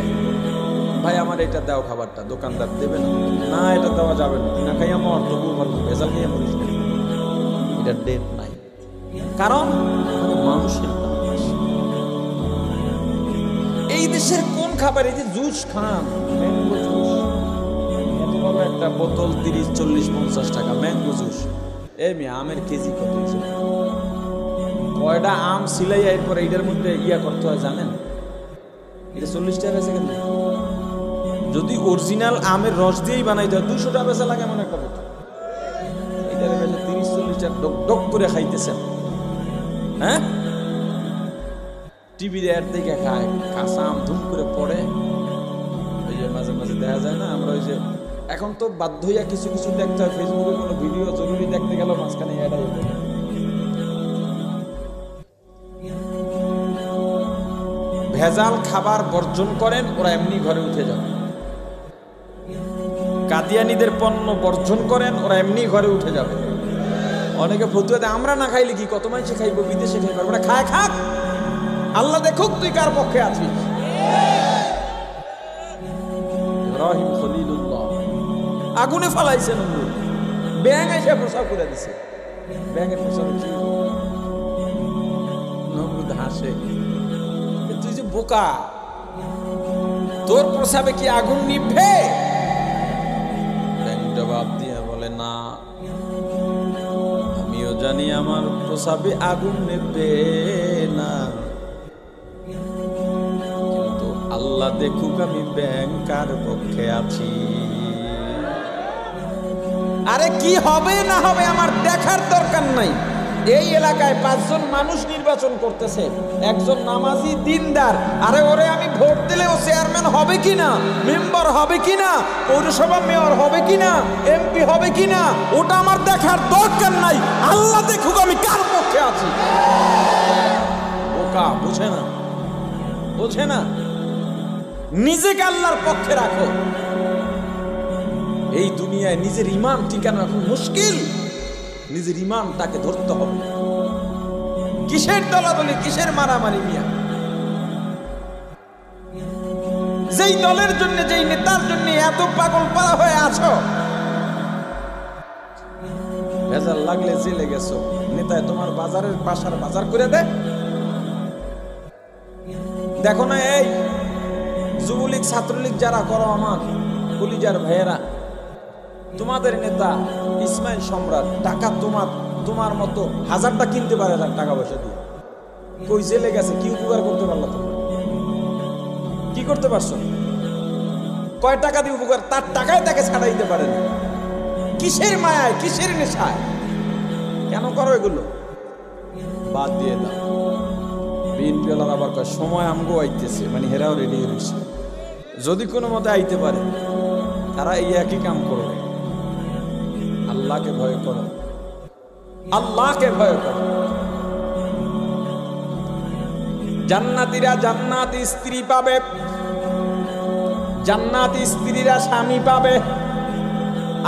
ভাই আমার এটা দাও খাবারটা, দোকানদার দেবে না, না এটা দেওয়া যাবে না, না খাইয়া মর, তবু বলবো ভেজাল খাইয়া মরিস না, এটা ডেট নাই, কারণ মানুষের দাম বেশি। এই দেশের কোন খাবার, এই যে জুস খান, ম্যাঙ্গো জুস, এত বড় একটা বোতল 30, 40, 50 টাকা ম্যাঙ্গো জুস। এই মেয়ে আমের কেজি কত? কয়টা আম সিলাই এরপর এইটার মধ্যে ইয়া করতে হয় জানেন? এটা 40 টাকা বেচে কেন? যদি অরিজিনাল আমের রস দিয়েই বানাইতে হয় 200 টাকা বেচা লাগে এমন একটা বোতল। এইটার বেচে 30-40 টাকা ডক ডক করে খাইতেছেন। হ্যাঁ, টিভির অ্যাড দেখে খায়, কাঁচা আম ধুম করে পড়ে। ওই যে মাঝে মাঝে দেখা যায় না, আমরা ওই যে এখন তো বাধ্য হইয়া কিছু কিছু দেখতে হয়, ফেসবুকে কোনো ভিডিও জরুরি দেখতে গেল মাঝখানে অ্যাড আই পড়ে। ভেজাল খাবার বর্জন করেন, ওরা এমনি ঘরে উঠে যাবে। কাদিয়ানীদের পণ্য বর্জন করেন, ওরা এমনি ঘরে উঠে যাবে। অনেকে ফতুয়া দেয় আমরা না খাইলে কি, কত মানুষ খাইব, বিদেশে খাই পারবো না, খায় খাক, আল্লাহ দেখুক তুই কার পক্ষে আছিস। ইব্রাহিম খলিলুল্লাহ আগুনে ফালাইছে নমরুদ, ব্যাঙ এসে প্রসাব করে দিছে, ব্যাঙের প্রসাব নমরুদ হাসে, তুই যে বোকা, তোর প্রসাবে কি আগুন নিভে? ব্যাঙ জবাব দিয়ে বলে না, আমিও জানি আমার প্রসাবে আগুন নেবে না, কিন্তু আল্লাহ দেখুক আমি ব্যাঙ কার পক্ষে আছি। আরে কি হবে না হবে আমার দেখার দরকার নাই। এই এলাকায় 5 জন মানুষ নির্বাচন করতেছে, একজন নামাজি দিনদার, আরে ওরে আমি ভোট দিলে ও চেয়ারম্যান হবে কিনা, মেম্বার হবে কিনা, পৌরসভা মেয়র হবে কিনা, এমপি হবে কিনা, ওটা আমার দেখার দরকার নাই, আল্লাহ দেখুক আমি কার পক্ষে আছি। বোকা, বুঝে না, বোঝে না, নিজেকে আল্লাহর পক্ষে রাখো। এই দুনিয়ায় নিজের ঈমান ঠিকানা রাখা মুশকিল, নিজের ঈমানটাকে ধরতে হবে। কিসের দলাদলি, কিসের মারামারি মিয়া? যেই দলের জন্য, যেই নেতার জন্য এত পাগল পারা হয়ে আছো, ভেজাল লাগলে জেলে গেছো, নেতায় তোমার বাজারের বাসার বাজার করে দে। দেখো না এই যুবলীগ ছাত্রলীগ যারা করো, আমার কলিজার ভাইয়েরা, তোমাদের নেতা ইসমাইল সম্রাট টাকা তোমার মতো হাজারটা কিনতে পারে না টাকা পয়সা দিয়ে। কই জেলে গেছে, কি উপকার করতে পারলো তোমরা? কি করতে পারছো? কয় টাকা দিয়ে উপকার, তার টাকায় তাকে ছাড়া দিতে পারে না। কিসের মায়ায়, কিসের নেশায়, কেন করো এগুলো? বাদ দিয়ে দাও। বিএনপি ওয়ালারা আবার কয় সময় আমগো আইতেছে, মানে হেরাও রেডি হয়েছে, যদি কোনো মতে আইতে পারে তারা এই একই কাম করবে। আল্লাহকে ভয় করো, আল্লাহকে ভয় করো। জান্নাতীরা জান্নাতি স্ত্রী পাবে, জান্নাতি স্ত্রীরা স্বামী পাবে।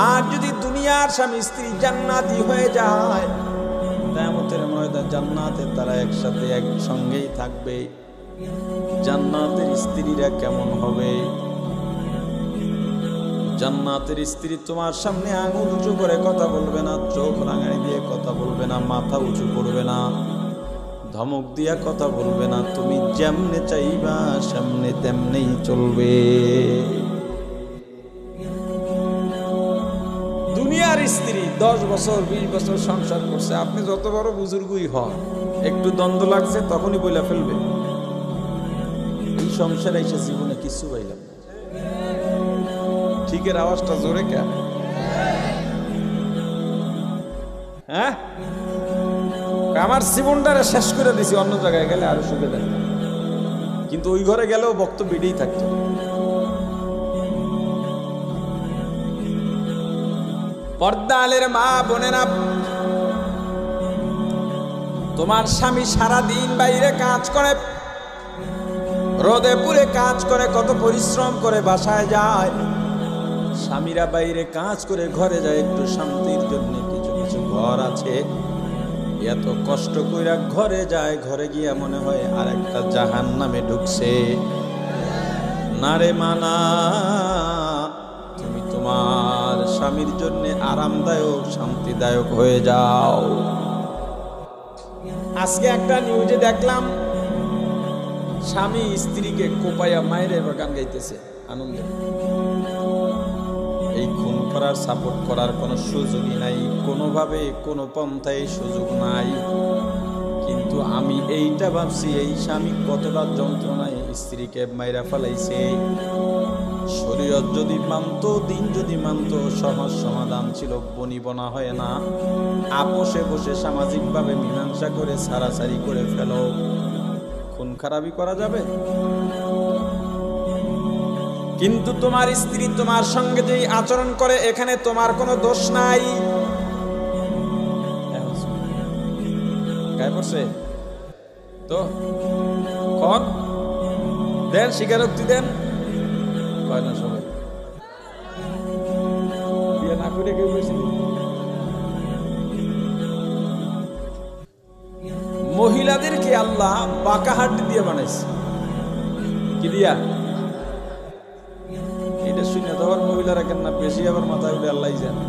আর যদি দুনিয়ার স্বামী স্ত্রী জান্নাতি হয়ে যায়, কিয়ামতের ময়দানে জান্নাতে তারা একসাথে একসঙ্গেই থাকবে। জান্নাতের স্ত্রীরা কেমন হবে? জান্নাতের স্ত্রী তোমার সামনে আঙুল উঁচু করে কথা বলবে না, চোখ রাঙানি দিয়ে কথা বলবে না, মাথা উঁচু করবে না, ধমক দিয়া কথা বলবে না। তুমি যেমনে চাইবা সামনে তেমনেই চলবে। দুনিয়ার স্ত্রী 10 বছর 20 বছর সংসার করছে, আপনি যত বড় বুজুর্গই হন, একটু দ্বন্দ্ব লাগছে তখনই বইলা ফেলবে এই সংসারে এসে জীবনে কিছু পাইলাম না। ঠিকের আওয়াজটা জোরে কে? হ্যাঁ, আমার জীবনটারে শেষ করে দিছি, অন্য জায়গায় গেলে আরো সুখে থাকতাম, কিন্তু ওই ঘরে গেলেও বক্তব্য এটাই থাকতো। পর্দা আলের মা বোনেরা, তোমার স্বামী সারাদিন বাইরে কাজ করে, রোদে পুড়ে কাজ করে, কত পরিশ্রম করে বাসায় যায়। স্বামীরা বাইরে কাজ করে ঘরে যায় একটু শান্তির জন্য। কিছু কিছু ঘর আছে এত কষ্ট কইরা ঘরে যায়, ঘরে গিয়া মনে হয় আর একটা জাহান্নামে ঢুকছে। না রে মানা, তুমি তোমার স্বামীর জন্য আরামদায়ক শান্তিদায়ক হয়ে যাও। আজকে একটা নিউজে দেখলাম, স্বামী স্ত্রীকে কোপাইয়া মায়ের গান গাইতেছে আনন্দে। এই খুন করার সাপোর্ট করার কোনো সুযোগই নাই, কোনোভাবে কোনো পন্থায় সুযোগ নাই। কিন্তু আমি এইটা ভাবছি, এই স্বামী কতটা যন্ত্রণায় স্ত্রীকে মাইরা ফেলাইছে। শরীয়ত যদি মানত, দিন যদি মানত, সহজ সমাধান ছিল। বনিবনা হয় না, আপোষে বসে সামাজিকভাবে মীমাংসা করে ছাড়াছাড়ি করে ফেলো। খুন খারাপি করা যাবে? কিন্তু তোমার স্ত্রী তোমার সঙ্গে যে আচরণ করে, এখানে তোমার কোনো দোষ নাই। গায়ে পড়ছে তো কন দেন, স্বীকারোক্তি দেন। কয় না সবাই বিয়ে না করে কেউ বলছিল। মহিলাদেরকে আল্লাহ বাঁকা হাড্ডি দিয়ে বানাইছে। কি দিয়া? এটা শুনে তো আবার মহিলারা কেন না বেশি আবার মাথায় উঠে আল্লাহ জানে।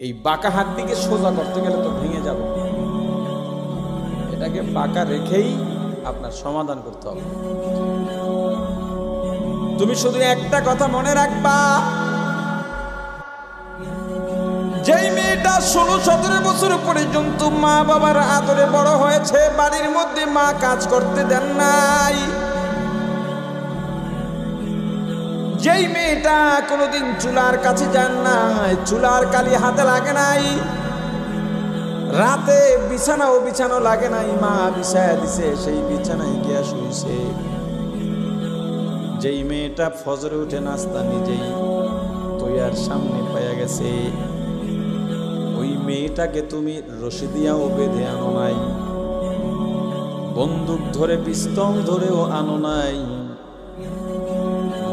এই বাঁকা হাড্ডিকে সোজা করতে গেলে তো ভেঙে যাবে, এটাকে বাঁকা রেখেই আপনার সমাধান করতে হবে। তুমি শুধু একটা কথা মনে রাখবা, যেই মেয়েটা 16-17 বছর পর্যন্ত মা বাবার আদরে বড় হয়েছে, বাড়ির মধ্যে মা কাজ করতে দেন নাই, যেই মেয়েটা কোনোদিন চুলার কাছে যান নাই, চুলার কালি হাতে লাগে নাই, রাতে বিছানো লাগে নাই, মা বিছায়া দিছে, সেই বিছানায় গিয়া শুইছে, যেই মেয়েটা ফজরে উঠে নাস্তা নিজেই তৈয়ার সামনে পাইয়া গেছে, ওই মেয়েটাকে তুমি রশি দিয়াও বেঁধে আনো নাই, বন্দুক ধরে পিস্তল ধরেও আনো নাই,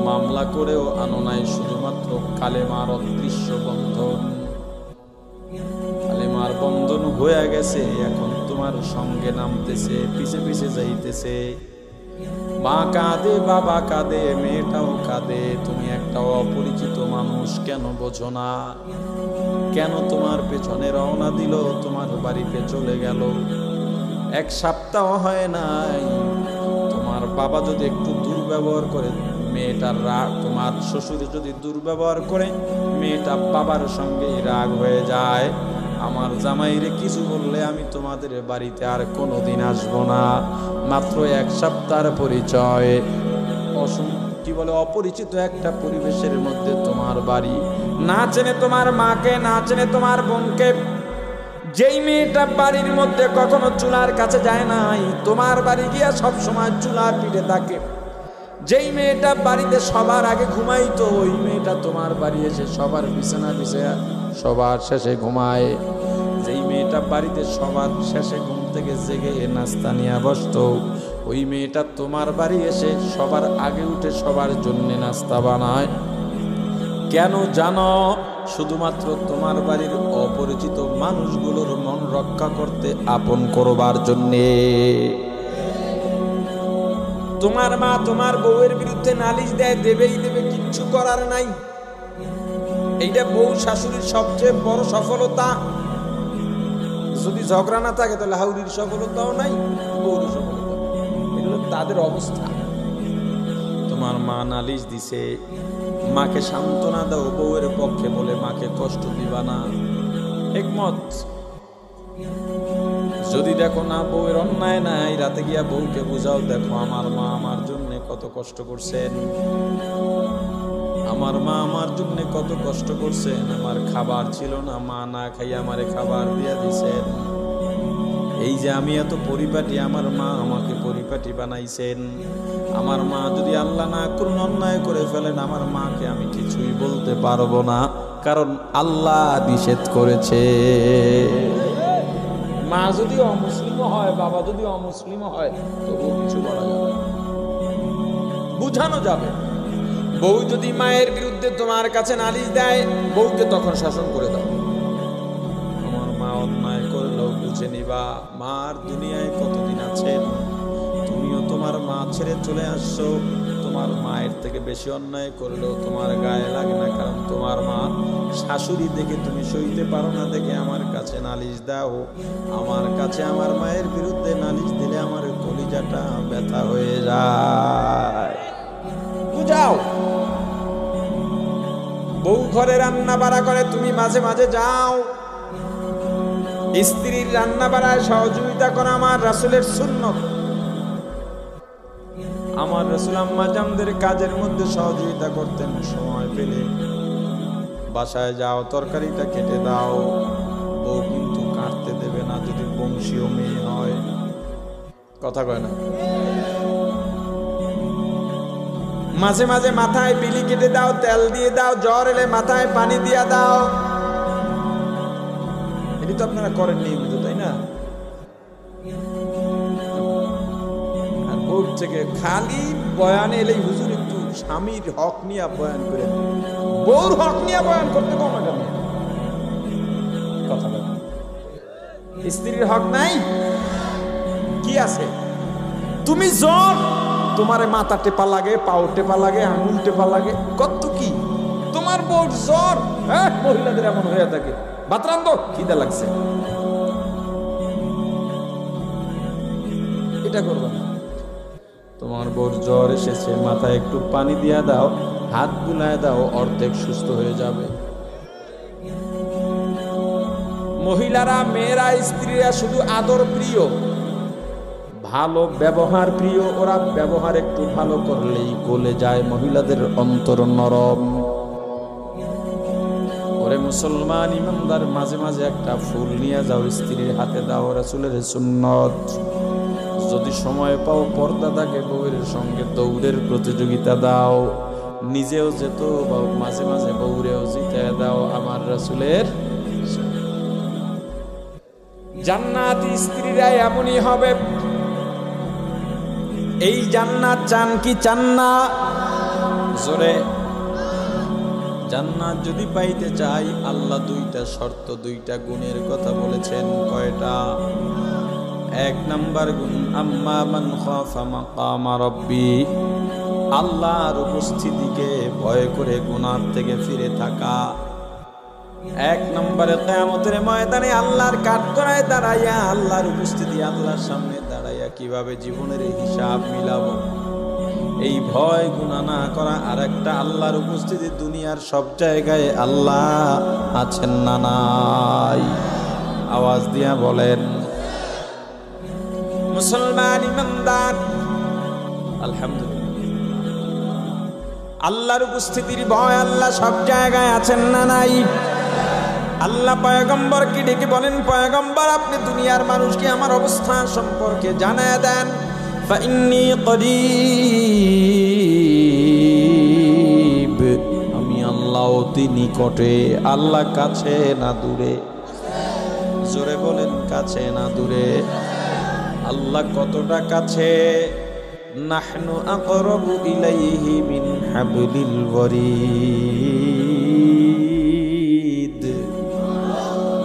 মামলা করেও আনো নাই, শুধুমাত্র কালেমার অদৃশ্য বন্ধন। কালেমার বন্ধন হয়ে গেছে, এখন তোমার সঙ্গে নামতেছে, পিছে পিছে যাইতেছে। মা কাঁদে, বাবা কাঁদে, মেয়েটাও কাঁদে। তুমি একটা অপরিচিত মানুষ, কেন বোঝো না? কেন তোমার পেছনে রওনা দিল, তোমার বাড়িতে চলে গেল, 1 সপ্তাহ হয় নাই। তোমার বাবা যদি একটু দুর্ব্যবহার করে, মেয়েটার রাগ, তোমার শ্বশুর যদি দুর্ব্যবহার করে, মেয়েটা বাবার সঙ্গেই রাগ হয়ে যায়। আমার জামাইরে কিছু বললে আমি তোমাদের বাড়িতে আর কোনোদিন আসবো না। মাত্র 1 সপ্তাহের পরিচয়, কি বলে অপরিচিত একটা পরিবেশের মধ্যে তোমার বাড়ি, না চেনে তোমার মাকে, না চেনে তোমার বোনকে। যেই মেয়েটা বাড়ির মধ্যে কখনো চুলার কাছে যায় নাই, তোমার বাড়ি গিয়া সব সময় চুলার পিঠে থাকে, যেই মেয়েটা বাড়িতে সবার আগে ঘুমাইতো ওই মেয়েটা তোমার বাড়ি এসে সবার বিছানা বিছায়া সবার শেষে ঘুমায়। যেই মেয়েটা বাড়িতে সবার শেষে ঘুম থেকে জেগে নাস্তা নিয়ে বসতো ওই মেয়েটা তোমার বাড়ি এসে সবার আগে উঠে সবার জন্য নাস্তা বানায়। কেন জানো? শুধুমাত্র তোমার বাড়ির অপরিচিত মানুষগুলোর মন রক্ষা করতে, আপন করবার জন্যে। তোমার মা তোমার বউয়ের বিরুদ্ধে নালিশ দেয়, দেবেই দেবে, কিচ্ছু করার নাই। এইটা বউ শাশুড়ির সবচেয়ে বড় সফলতা। যদি ঝগড়া না থাকে তাহলে হাউরির সফলতাও নাই, বউর সফলতা। এগুলো তাদের অবস্থা। তোমার মা নালিশ দিছে, মাকে সান্ত্বনা দাও বউয়ের পক্ষে বলে, মাকে কষ্ট দিবা না, একমত। যদি দেখো না বউয়ের অন্যায় নাই, রাতে গিয়া বউকে বুঝাও, দেখো আমার মা আমার জন্য কত কষ্ট করছেন, আমার মা আমার জন্য কত কষ্ট করছেন, আমার খাবার ছিল না, মা না খাইয়া আমারে খাবার দিয়া দিছেন। এই যে আমি এত পরিপাটি, আমার মা আমাকে পরিপাটি বানাইছেন। আমার মা যদি আল্লাহ না করুন অন্যায় করে ফেলেন, আমার মাকে আমি কিছুই বলতে পারবো না, কারণ আল্লাহ নিষেধ করেছে। মা যদি অমুসলিম হয়, বাবা যদি অমুসলিম হয়, তবুও কিছু বলা যাবে, বুঝানো যাবে। বউ যদি মায়ের বিরুদ্ধে তোমার কাছে নালিশ দেয়, বউকে তখন শাসন করে দাও। আমার মা অন্যায় করলেও বুঝে নিবা, মার দুনিয়ায় কতদিন আছেন, তুমিও তোমার মা ছেড়ে চলে আসছো। তোমার মায়ের থেকে বেশি অন্যায় করলেও তোমার গায়ে লাগে না, কারণ তোমার মা শাশুড়ি দেখে তুমি সইতে পারো না, দেখে আমার কাছে নালিশ দাও। আমার কাছে আমার মায়ের বিরুদ্ধে নালিশ দিলে আমার কলিজাটা ব্যথা হয়ে যায়। বুঝাও। বউ ঘরে রান্না বাড়া করে, তুমি মাঝে মাঝে যাও, স্ত্রীর রান্না বাড়ায় সহযোগিতা করা আমার রাসূলের সুন্নত। আমার রাসূল আম্মা জানদের কাজের মধ্যে সহযোগিতা করতেন। সময় পেলে বাসায় যাও, তরকারিটা কেটে দাও। বউ কিন্তু কাটতে দেবে না যদি বংশীয় মেয়ে হয়, কথা কয় না। মাঝে মাঝে মাথায় বিলি কেটে দাও, তেল দিয়ে দাও, জ্বর এলে মাথায় পানি দিয়া দাও। এটি তো আপনারা করেন নিয়মিত, তাই না? আর বউর থেকে খালি বয়ানে এলেই হুজুর একটু স্বামীর হক নিয়ে বয়ান করে, বউর হক নিয়ে বয়ান করতে কমে কেন? কথা বলেন, স্ত্রীর হক নাই? কি আছে? তুমি জ্বর, তোমার মাথা টেপা লাগে, পাও টেপা লাগে, আঙুল টেপা লাগে, কত কি। তোমার বউ জ্বর, হ্যাঁ মহিলাদের এমন হয়ে থাকে, ভাত রান্ধো, খিদে লাগছে, এটা করবা না। তোমার বউর জ্বর এসেছে, মাথায় একটু পানি দিয়া দাও, হাত বুলায় দাও, অর্ধেক সুস্থ হয়ে যাবে। মহিলারা, মেয়েরা, স্ত্রীরা শুধু আদর প্রিয়, ভালো ব্যবহার প্রিয়। ওরা ব্যবহার একটু ভালো করলেই গলে যায়, মহিলাদের অন্তর নরম। ওরে মুসলমান ইমানদার, মাঝে মাঝে একটা ফুল নিয়ে যাও, স্ত্রীর হাতে দাও, রাসূলের সুন্নত। যদি সময় পাও, পর্দা থাকে, বউয়ের সঙ্গে দৌড়ের প্রতিযোগিতা দাও, নিজেও যেত, মাঝে মাঝে বউরেও জিতে দাও। আমার রাসূলের জান্নাতি স্ত্রীরা এমনই হবে। এই জান্নাত চান কি চান না? জোরে। জান্নাত যদি পাইতে চাই, আল্লাহ দুইটা শর্ত, দুইটা গুণের কথা বলেছেন। কয়টা? এক নাম্বার গুণ, আম্মা মান খাফা মাকামা রাব্বি, আল্লাহর উপস্থিতিকে ভয় করে গুনাহ থেকে ফিরে থাকা। এক নম্বরে কিয়ামতের ময়দানে আল্লাহর কাঠগড়ায় দাঁড়াইয়া, আল্লাহর উপস্থিতি, আল্লাহর সামনে দাঁড়াইয়া কিভাবে জীবনের হিসাব মিলাবো, এই ভয় গুনাহ না করা। আর একটা, আল্লাহর উপস্থিতি, দুনিয়ার সব জায়গায় আল্লাহ আছেন না নাই? আওয়াজ দিয়া বলেন। মুসলমান ইমানদার, আলহামদুলিল্লাহ, আল্লাহর উপস্থিতির ভয়, আল্লাহ সব জায়গায় আছেন না নাই? আল্লাহ পয়গম্বরকে ডেকে বলেন, পয়গম্বর আপনি দুনিয়ার মানুষকে আমার অবস্থা সম্পর্কে জানায়া দেন। ফাইন্নী করিব, আমি আল্লাহ অতি নিকটে। আল্লাহ কাছে না দূরে? জোরে বলেন, কাছে না দূরে? আল্লাহ কতটা কাছে? নাহনু আকরাবু ইলাইহি মিন হাবলিল ওয়ারিদ।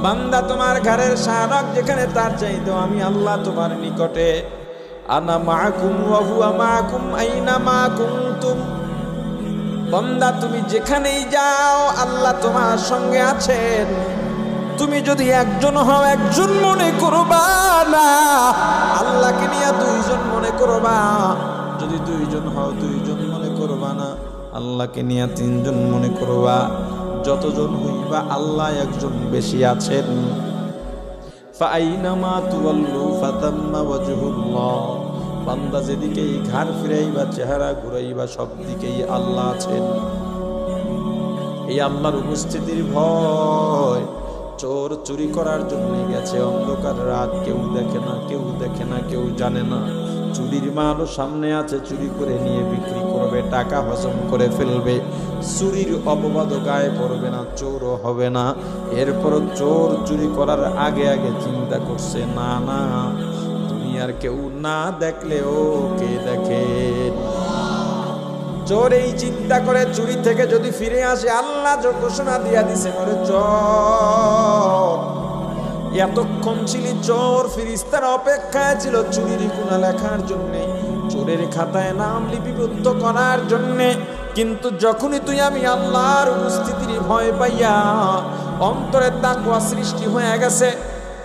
বান্দা, তোমার ঘরের শাহরগ যেখানে, তার চাইতে আমি আল্লাহ তোমার নিকটে। আনা মাআকুম ওয়া হুয়া মাআকুম আইনামা কুনতুম। বান্দা, তুমি যেখানেই যাও আল্লাহ তোমার সঙ্গে আছেন। তুমি যদি একজন হও একজন মনে করবা না, আল্লাহকে নিয়ে দুইজন মনে করবা। যদি দুইজন হও দুইজন মনে করবা না, আল্লাহকে নিয়ে তিনজন মনে করবা। যতজন হইবা আল্লাহ একজন বেশি আছেন। ফাআইনামা তুওয়াল্লু ফাতাম্মা ওয়াজহুল্লাহ। বান্দা যেদিকেই ঘাড় ফিরাইবা, চেহারা ঘুরাইবা, সব দিকেই আল্লাহ আছেন। এই আল্লাহর উপস্থিতির ভয়। চোর চুরি করার জন্য গেছে, অন্ধকার রাত, কেউ দেখে না, কেউ দেখে না, কেউ জানে না। চুরির মালও সামনে আছে, চুরি করে নিয়ে বিক্রি করবে, টাকা হজম করে ফেলবে। চুরির অপবাদও গায়ে পড়বে না, চোরও হবে না। এরপরও চোর চুরি করার আগে আগে চিন্তা করছে, না না, দুনিয়ার কেউ না দেখলেও কে দেখে। চোর এই চিন্তা করে চুরি থেকে যদি ফিরে আসে, আল্লাহ যে ঘোষণা দিয়া দিছে, বলে চোর এতক্ষণ ছিলি চোর, ফেরেশতারা অপেক্ষায় ছিল চুরির গুনাহ লেখার জন্যে, চোরের খাতায় নাম লিপিবদ্ধ করার জন্যে। কিন্তু যখনই তুই আমি আল্লাহর উপস্থিতির ভয় পাইয়া অন্তরে তাকওয়া সৃষ্টি হয়ে গেছে,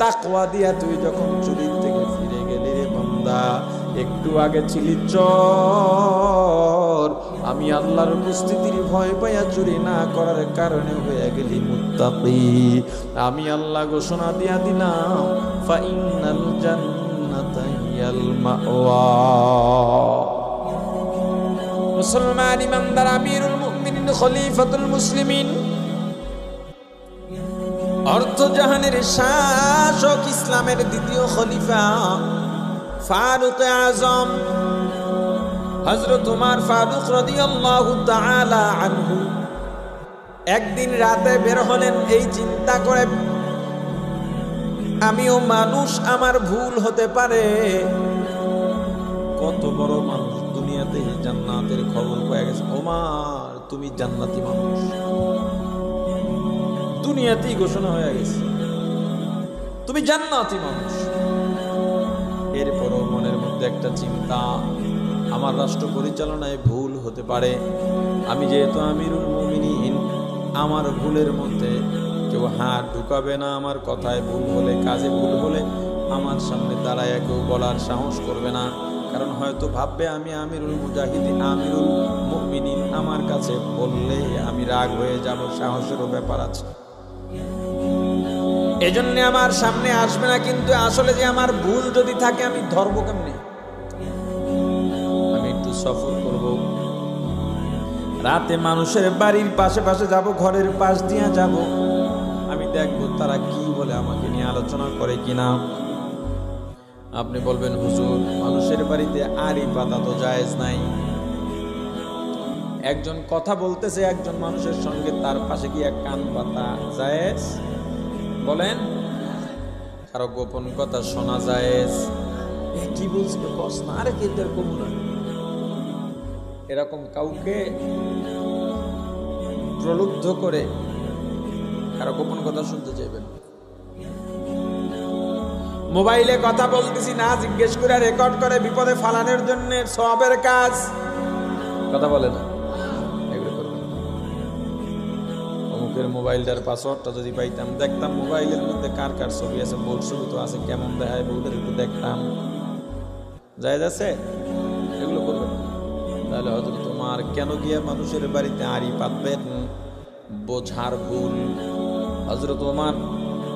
তাকওয়া দিয়া তুই যখন চুরির থেকে ফিরে গেলি রে বান্দা, একটু আগে ছিলি চোর, আমি আল্লাহর উপস্থিতির ভয় পাইয়া চুরি না করার কারণে হয়ে গেলি মুত্তাকি। আমি আল্লাহ ঘোষণা দিয়া দিলাম, ফাইনাল জান্নাতা হিয়াল মাওয়া। মুসলমান ইমানদার, আমিরুল মুমিনিন, খলিফাতুল মুসলিমিন, অর্ধ জাহানের শাসক, ইসলামের দ্বিতীয় খলিফা, ফারুক আজম হযরত ওমর ফারুক রাদিয়াল্লাহু তাআলা আনহু একদিন রাতে বের হলেন এই চিন্তা করে, আমিও মানুষ, আমার ভুল হতে পারে। কত বড় মানুষ, দুনিয়াতে জান্নাতের খবর পেয়ে গেছে। ওমর, তুমি জান্নাতি মানুষ, দুনিয়াতেই ঘোষণা হয়ে গেছে তুমি জান্নাতি মানুষ। এরপরও মনের মধ্যে একটা চিন্তা, আমার রাষ্ট্র পরিচালনায় ভুল হতে পারে। আমি যেহেতু আমিরুল মুমিনিন, আমার ভুলের মধ্যে কেউ হাত ঢুকাবে না। আমার কথায় ভুল হলে, কাজে ভুল হলে আমার সামনে দাঁড়ায় কেউ বলার সাহস করবে না, কারণ হয়তো ভাববে আমি আমিরুল মুজাহিদিন, আমিরুল মুমিনিন, আমার কাছে বললে আমি রাগ হয়ে যাব, সাহসেরও ব্যাপার আছে। এজন্য আমার সামনে আসবে না। কিন্তু আসলে যে আমার ভুল যদি থাকে, আমি ধরবো কেমনে? আমি একটু সফর করব, রাতে মানুষের বাড়ির পাশে পাশে যাব, ঘরের পাশ দিয়ে যাব, আমি দেখবো তারা কি বলে, আমাকে নিয়ে আলোচনা করে কিনা। আপনি বলবেন, হুজুর, মানুষের বাড়িতে আড়ি পাতা তো জায়েজ নাই। একজন কথা বলতেছে একজন মানুষের সঙ্গে, তার পাশে গিয়ে কান পাতা জায়েজ? বলেন, কারো গোপন কথা শোনা জায়েজ? কি বলছিল কস না, আরে কে তোর কমু না। এরকম কাউকে প্রলুব্ধ করে কারো গোপন কথা শুনতে চাইবেন? মোবাইলে কথা বলতেছি না জিজ্ঞেস করে রেকর্ড করে বিপদে ফালানোর জন্য সওয়াবের কাজ, কথা বলে না, এগুলো করবেন। অমুকের মোবাইলটার পাসওয়ার্ডটা যদি পাইতাম, দেখতাম মোবাইলের মধ্যে কার কার ছবি আছে, বউর ছবি তো আছে, কেমন দেখায় বউদের একটু দেখতাম, জায়েজ আছে? এগুলো করবেন। তাহলে হয়তো তোমার কেন গিয়ে মানুষের বাড়িতে আড়ি পাতবেন, বোঝার ভুল। হযরত ওমর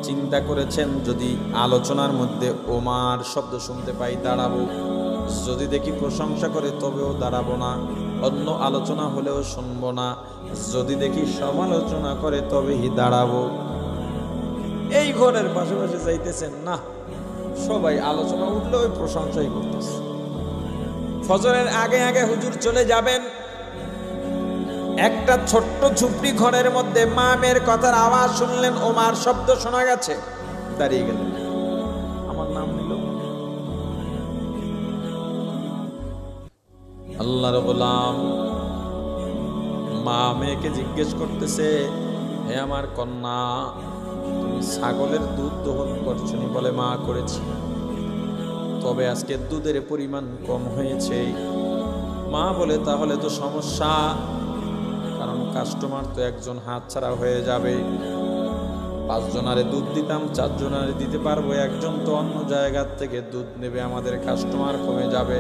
চিন্তা করেছেন, যদি আলোচনার মধ্যে ওমর শব্দ শুনতে পাই দাঁড়াবো, যদি দেখি প্রশংসা করে তবেও দাঁড়াবো না, অন্য আলোচনা হলেও শুনবো না, যদি দেখি সমালোচনা করে তবেই দাঁড়াবো। এই ঘরের পাশাপাশি যাইতেছেন না, সবাই আলোচনা উঠলে ওই প্রশংসাই করতেছে। ফজরের আগে আগে হুজুর চলে যাবেন। একটা ছোট্ট ঝুপড়ি ঘরের মধ্যে মা মেয়ের কথার আওয়াজ শুনলেন, ওমার শব্দ শোনা গেছে, দাঁড়িয়ে গেলেন। আমার নাম নিল, আল্লাহর গোলাম। মা মেয়েকে জিজ্ঞেস করতেছে, হে আমার কন্যা, তুমি ছাগলের দুধ দহন করছো? বলে, মা করেছি, তবে আজকে দুধের পরিমাণ কম হয়েছে। মা বলে, তাহলে তো সমস্যা, কারণ কাস্টমার তো একজন হাতছাড়া হয়ে যাবে। 5 জনারে দুধ দিতাম, 4 জনারে দিতে পারবো, একজন তো অন্য জায়গা থেকে দুধ নেবে, আমাদের কাস্টমার কমে যাবে।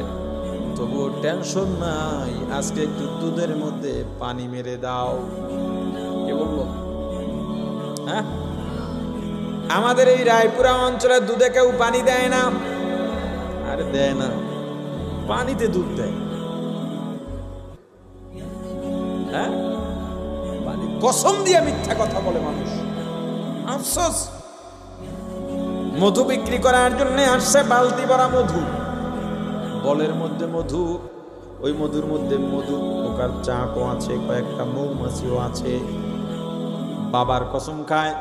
তবুও টেনশন নাই, আজকে একটু দুধের মধ্যে পানি মেরে দাও। কে বললো? হ্যাঁ, আমাদের এই রায়পুরা অঞ্চলের দুধে কেউ পানি দেয় না। আরে দেয় না, পানিতে দুধ দেয়। হ্যাঁ, পানি কসম দিয়ে মিথ্যা কথা বলে মানুষ। আফসোস, মধু বিক্রি করার জন্য আসছে বালতি ভরা মধু, বলের মধ্যে মধু, ওই মধুর মধ্যে মধু পোকার চাকও আছে, কয়েকটা মৌমাছিও আছে। বাবার কসম খায়,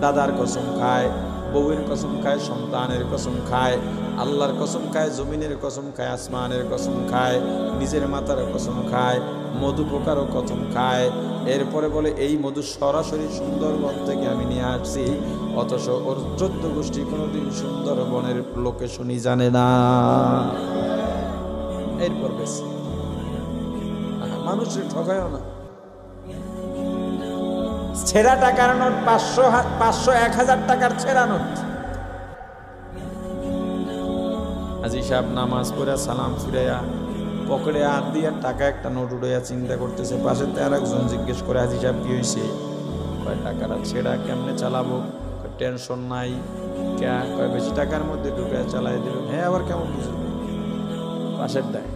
দাদার কসম খায়, বউয়ের কসম খায়, সন্তানের কসম খায়, আল্লাহর কসম খায়, জমিনের কসম খায়, আসমানের কসম খায়, নিজের মাথার কসম খায়, মধু পোকারও কসম খায়। এরপরে বলে, এই মধু সরাসরি সুন্দরবন থেকে আমি নিয়ে আসছি, অথচ ওর 14 গোষ্ঠী কোনোদিন সুন্দরবনের লোকেশনই জানে না। এরপর বেশ মানুষের ঠকায়ও না। ছেঁড়া টাকার নোট 500, 1000 টাকার ছেঁড়া নোট। হাজী সাহেব নামাজ পড়ে সালাম ফিরাইয়া পকেটে হাত দিয়ে টাকা একটা নোট উড়াইয়া চিন্তা করতেছে। পাশে আর একজন জিজ্ঞেস করে, হাজী সাহেব কি হয়েছে? কয়, টাকাটা ছেঁড়া, কেমনে চালাবো? টেনশন নাই, কয় বেশি টাকার মধ্যে ঢুকে চালাই দেবেন। হ্যাঁ, আবার কেমন বুঝবে? পাশের দেয়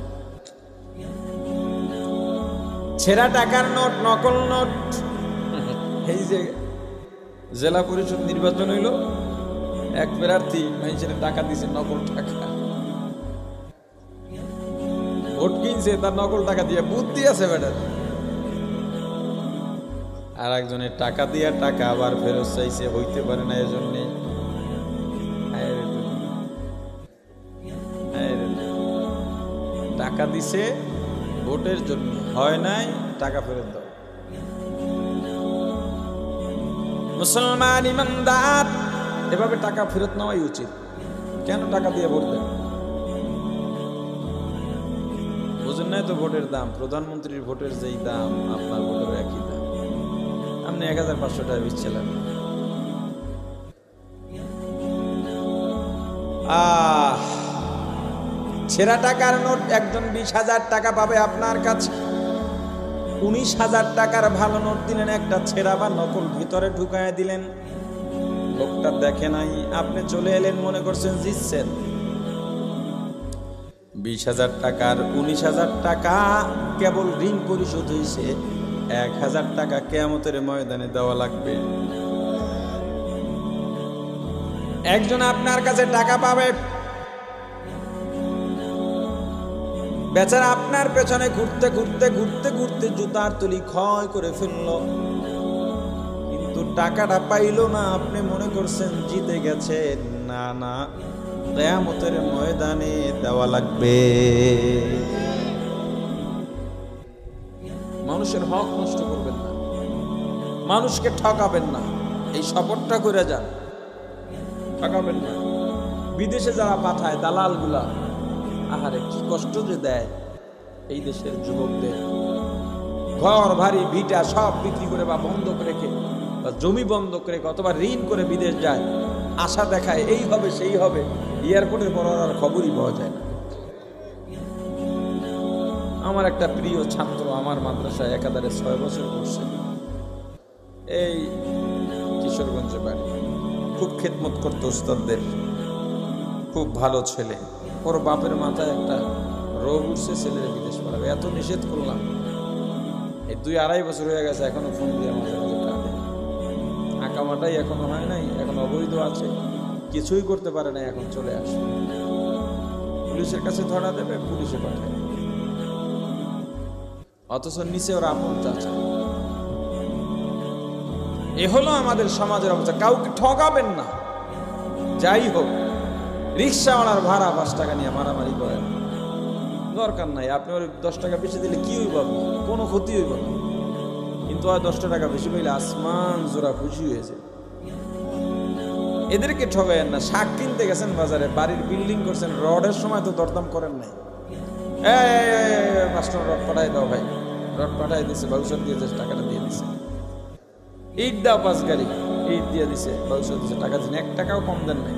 ছেঁড়া টাকার নোট, নকল নোট। এই যে জেলা পরিষদ নির্বাচন হইল, এক প্রার্থী মানুষের টাকা দিছে, নকল টাকা, ভোট কিনছে, তার নকল টাকা দিয়ে বুদ্ধি আছে বেটার। আর একজনের টাকা দিয়া টাকা আবার ফেরত চাইছে, হইতে পারে না, এজন্য টাকা দিছে ভোটের জন্য, হয় নাই, টাকা ফেরত দাও। মুসলমান ইমানদার, এভাবে টাকা ফেরত নেওয়াই উচিত। কেন টাকা দিয়ে ভোট দেন? বুঝেন নাই তো ভোটের দাম? প্রধানমন্ত্রীর ভোটের যেই দাম, আপনার ভোটের একই দাম। আপনি 1500 টাকা বেচছিলেন, ছেঁড়া টাকার নোট একজন 20,000 টাকা পাবে আপনার কাছে। 19,000 টাকার ভালো নোট দিলেন, একটা ছেঁড়া বা নকল ভিতরে ঢুকায় দিলেন। লোকটা দেখে নাই, আপনি চলে এলেন, মনে করছেন জিতছেন। 20,000 টাকার 19,000 টাকা কেবল ঋণ পরিশোধ হয়েছে, 1,000 টাকা কিয়ামতের ময়দানে দেওয়া লাগবে। একজন আপনার কাছে টাকা পাবে, বেচারা আপনার পেছনে ঘুরতে ঘুরতে ঘুরতে ঘুরতে জুতার তলি ক্ষয় করে ফেলল, কিন্তু টাকাটা পাইল না। আপনি মনে করছেন জিতে গেছে, না না, কিয়ামতের ময়দানে দেওয়া লাগবে। মানুষের হক নষ্ট করবেন না, মানুষকে ঠকাবেন না, এই শপথটা করে যান, ঠকাবেন না। বিদেশে যারা পাঠায় দালালগুলা, আহারে কি কষ্ট যে দেয় এই দেশের যুবকদের। ঘর বাড়ি ভিটা সব বিক্রি করে বা বন্ধক রেখে, বা জমি বন্ধক রেখে, অথবা ঋণ করে বিদেশ যায়, আশা দেখায় এই হবে সেই হবে, এয়ারপোর্টের পর আর খবরই পাওয়া যায় না। আমার একটা প্রিয় ছাত্র আমার মাদ্রাসায় একাধারে 6 বছর পড়ছে, এই কিশোরগঞ্জে বাড়ি, খুব খেদমত করতো উস্তাদদের, খুব ভালো ছেলে। ওর বাপের মাথায় একটা রোগ উঠছে, ছেলের বিদেশ পড়াবে। এত নিষেধ করলাম, এই 2-2.5 বছর হয়ে গেছে, এখনো ফোন দিয়ে মাঝে মাঝে কাঁদে। আঁকামাটাই এখনো হয় নাই, এখন অবৈধ আছে, কিছুই করতে পারে না, এখন চলে আসবে। পুলিশের কাছে ধরা দেবে, পুলিশে পাঠায়। অথচ নিচে ওরা আপন চাচা। এ হলো আমাদের সমাজের অবস্থা। কাউকে ঠকাবেন না, যাই হোক। রিক্সাওয়ালার ভাড়া 5 টাকা নিয়ে মারামারি করেন, দরকার নাই। আপনি ওর 10 টাকা বেশি দিলে কি হইব, কোনো ক্ষতি হইব না। কিন্তু আর 10 টাকা বেশি পাইলে আসমান জোড়া খুশি হয়েছে। এদেরকে ঠকাইয়েন না। শাক কিনতে গেছেন বাজারে, বাড়ির বিল্ডিং করছেন, রডের সময় তো দরদাম করেন নাই। 5 টাকা রড পাঠাই দাও ভাই, রড পাঠাই দিছে, বাউসার দিয়েছে, টাকাটা দিয়ে দিছে। ইট দাও 5 গাড়ি, ইট দিয়ে দিছে, বাউসার দিছে, টাকা দিন, 1 টাকাও কম দেন নাই।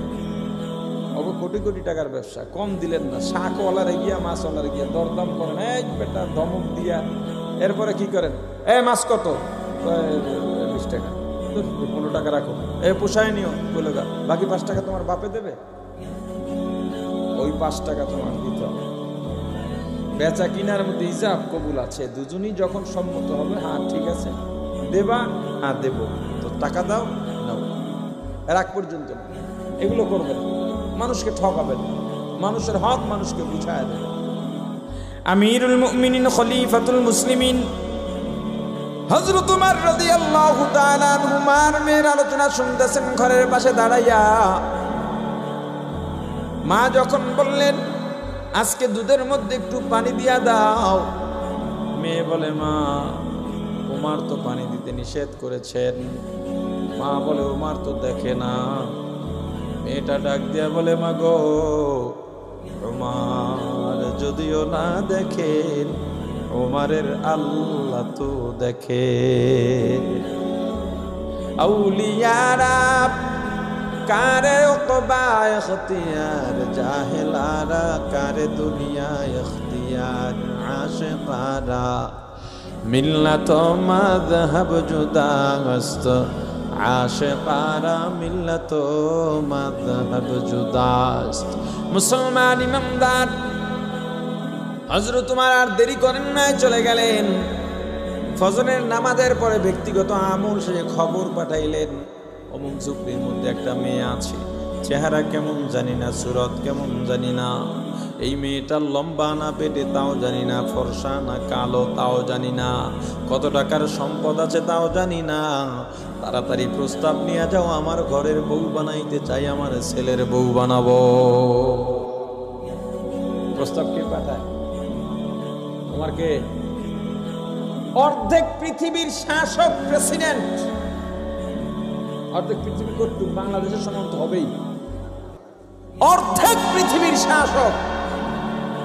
কোটি কোটি টাকার ব্যবসা, কম দিলেন না। শাকওয়ালারে গিয়া মাছওয়ালারে গিয়া দরদাম করেন, এক বেটা ধমক দিয়া। এরপরে কি করেন, মাছ কত, 20 টাকা, 15 টাকা রাখো, পোষায় নিও, বলে গা, বাকি 5 টাকা তোমার বাপে দেবে, ওই 5 টাকা তোমার দিতে হবে। বেচা কিনার মধ্যে হিসাব কবুল আছে, দুজনই যখন সম্মত হবে, হ্যাঁ ঠিক আছে দেবা, হ্যাঁ দেব, তো টাকা দাও, নাও, রাগ পর্যন্ত এগুলো করবেন। মানুষকে ঠকাবেন, মানুষের হক মানুষকে বুঝায় দেবেন। আমিরুল মুমিনিন খলিফাতুল মুসলিমিন হযরত উমর রাদিয়াল্লাহু তাআলা আনহুমার মেয়ের আলোচনা শুনতেছেন ঘরের পাশে দাঁড়াইয়া। মা যখন বললেন আজকে দুধের মধ্যে একটু পানি দিয়া দাও, মেয়ে বলে মা উমর তো পানি দিতে নিষেধ করেছেন। মা বলে উমর তো দেখে না। মেয়েটা ডাক দিয়া বলে মা গো, উমর যদিও না দেখেন, উমরের আল্লাহ তো দেখে। আউলিয়ারা কারে উকবা ইখতিয়ার, জাহেলারা কারে দুনিয়া ইখতিয়ার, আশিকারা মিল্লাত মাযহাব জুদাস্ত, আশিকারা মিল্লাত মাযহাব জুদাস্ত। মুসলমান ইমানদার হযরত উমর আর দেরি করেন না, চলে গেলেন। ফজরের নামাজের পরে ব্যক্তিগত আমল সে খবর পাঠাইলেন, অমুক ঝুপড়ির মধ্যে একটা মেয়ে আছে, চেহারা কেমন জানি না, সুরত কেমন জানি না, এই মেয়েটার লম্বা না পেটে তাও জানি না, ফর্সা না কালো তাও জানি না, কত টাকার সম্পদ আছে তাও জানি না, তাড়াতাড়ি প্রস্তাব নিয়ে যাও, আমার ঘরের বউ বানাইতে চাই, আমার ছেলের বউ বানাবো। প্রস্তাব কে পাঠায়? তোমার কে? অর্ধেক পৃথিবীর শাসক, প্রেসিডেন্ট, অর্ধেক পৃথিবী কর্তৃক বাংলাদেশের সমান তো হবেই। অর্ধেক পৃথিবীর শাসক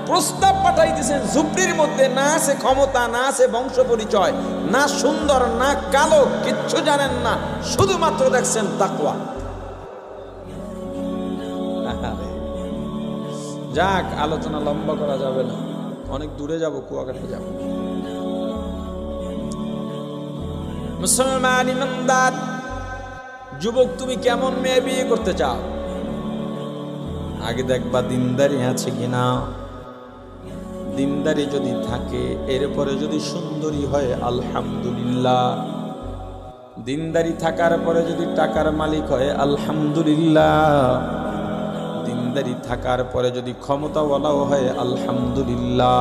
প্রস্তাব পাঠাইতেছেন, ঝুপড়ির মধ্যে না আছে ক্ষমতা, না আছে বংশ পরিচয়, না সুন্দর না কালো, কিচ্ছু জানেন না, শুধুমাত্র দেখছেন তাকওয়া। যাক, আলোচনা লম্বা করা যাবে না, অনেক দূরে যাব, কুয়াকাটা যাব। মুসলমান ইমানদার যুবক, তুমি কেমন মেয়ে বিয়ে করতে চাও? আগে দেখবা দিনদারি আছে কিনা। দিনদারি যদি থাকে, এরপরে যদি সুন্দরী হয় আলহামদুলিল্লাহ। দিনদারি থাকার পরে যদি টাকার মালিক হয় আলহামদুলিল্লাহ। দিনদারি থাকার পরে যদি ক্ষমতাওয়ালাও হয় আলহামদুলিল্লাহ।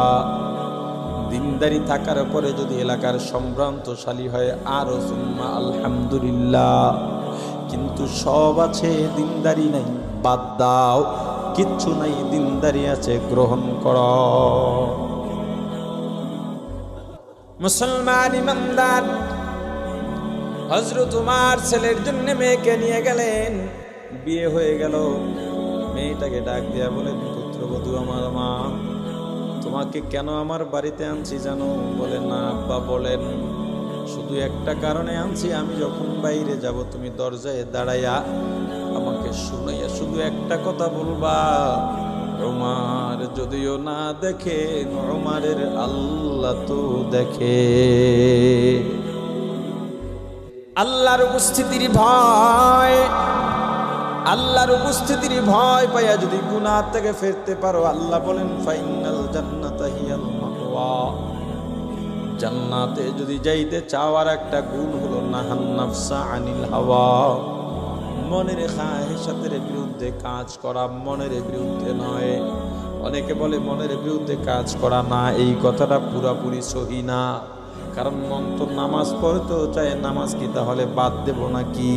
দিনদারি থাকার পরে যদি এলাকার সম্ভ্রান্তশালী হয় আরো সুম্মা আলহামদুলিল্লাহ। কিন্তু সব আছে, দিনদারি নাই, বাদ দাও। কিচ্ছু নাই, দিনদারি আছে, গ্রহণ কর। মুসলমান ইমানদার হযরত উমর ছেলের জন্য মেয়েকে নিয়ে গেলেন। বিয়ে হয়ে গেল। মেয়েটাকে ডাক দিয়া বলেন, পুত্রবধূ আমার মা, তোমাকে কেন আমার বাড়িতে আনছি জানো? বলে না আব্বা বলেন। শুধু একটা কারণে আনছি, আমি যখন বাইরে যাব তুমি দরজায় দাঁড়াইয়া আমাকে শুনাইয়া শুধু একটা কথা বলবা, উমর যদিও না দেখে, উমরের আল্লাহ তো দেখে। আল্লাহর উপস্থিতির ভয়, আল্লাহর উপস্থিতির ভয় পাইয়া যদি গুনাহ থেকে ফিরতে পারো, আল্লাহ বলেন ফাইনাল জান্নাতা হিয়াল মাওয়া। জান্নাতে যদি যাইতে চাওয়ার একটা গুণ হলো নাহান নাফসা আনিল হাওয়া, মনের খায়েশাতের বিরুদ্ধে কাজ করা, মনের বিরুদ্ধে নয়। অনেকে বলে মনের বিরুদ্ধে কাজ করা না, এই কথাটা পুরাপুরি সহি না। কারণ মন তো নামাজ পড়তেও চায়, নামাজ কি তাহলে বাদ দেব নাকি?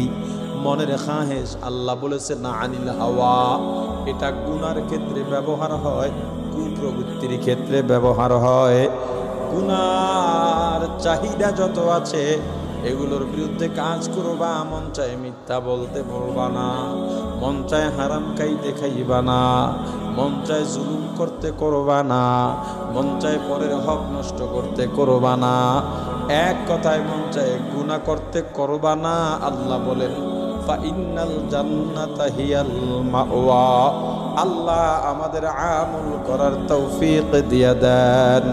মনের খাহেশ, আল্লাহ বলেছে না আনিল হাওয়া, এটা গুনার ক্ষেত্রে ব্যবহার হয়, কুপ্রবৃত্তির ক্ষেত্রে ব্যবহার হয়। গুনার চাহিদা যত আছে এগুলোর বিরুদ্ধে কাজ করবা, মন চায় মিথ্যা বলতে বলবা না, মন চায় হারাম খাইতে খাইবা না, মন চায় জুলুম করতে করবা না, মন চায় পরের হক নষ্ট করতে করবা না, এক কথায় মন চায় গুনাহ করতে করবা না। আল্লাহ বলেন ফাইন্নাল জান্নাতা হিয়াল মাওয়া, আল্লাহ আমাদের আমল করার তৌফিক দিয়া দেন।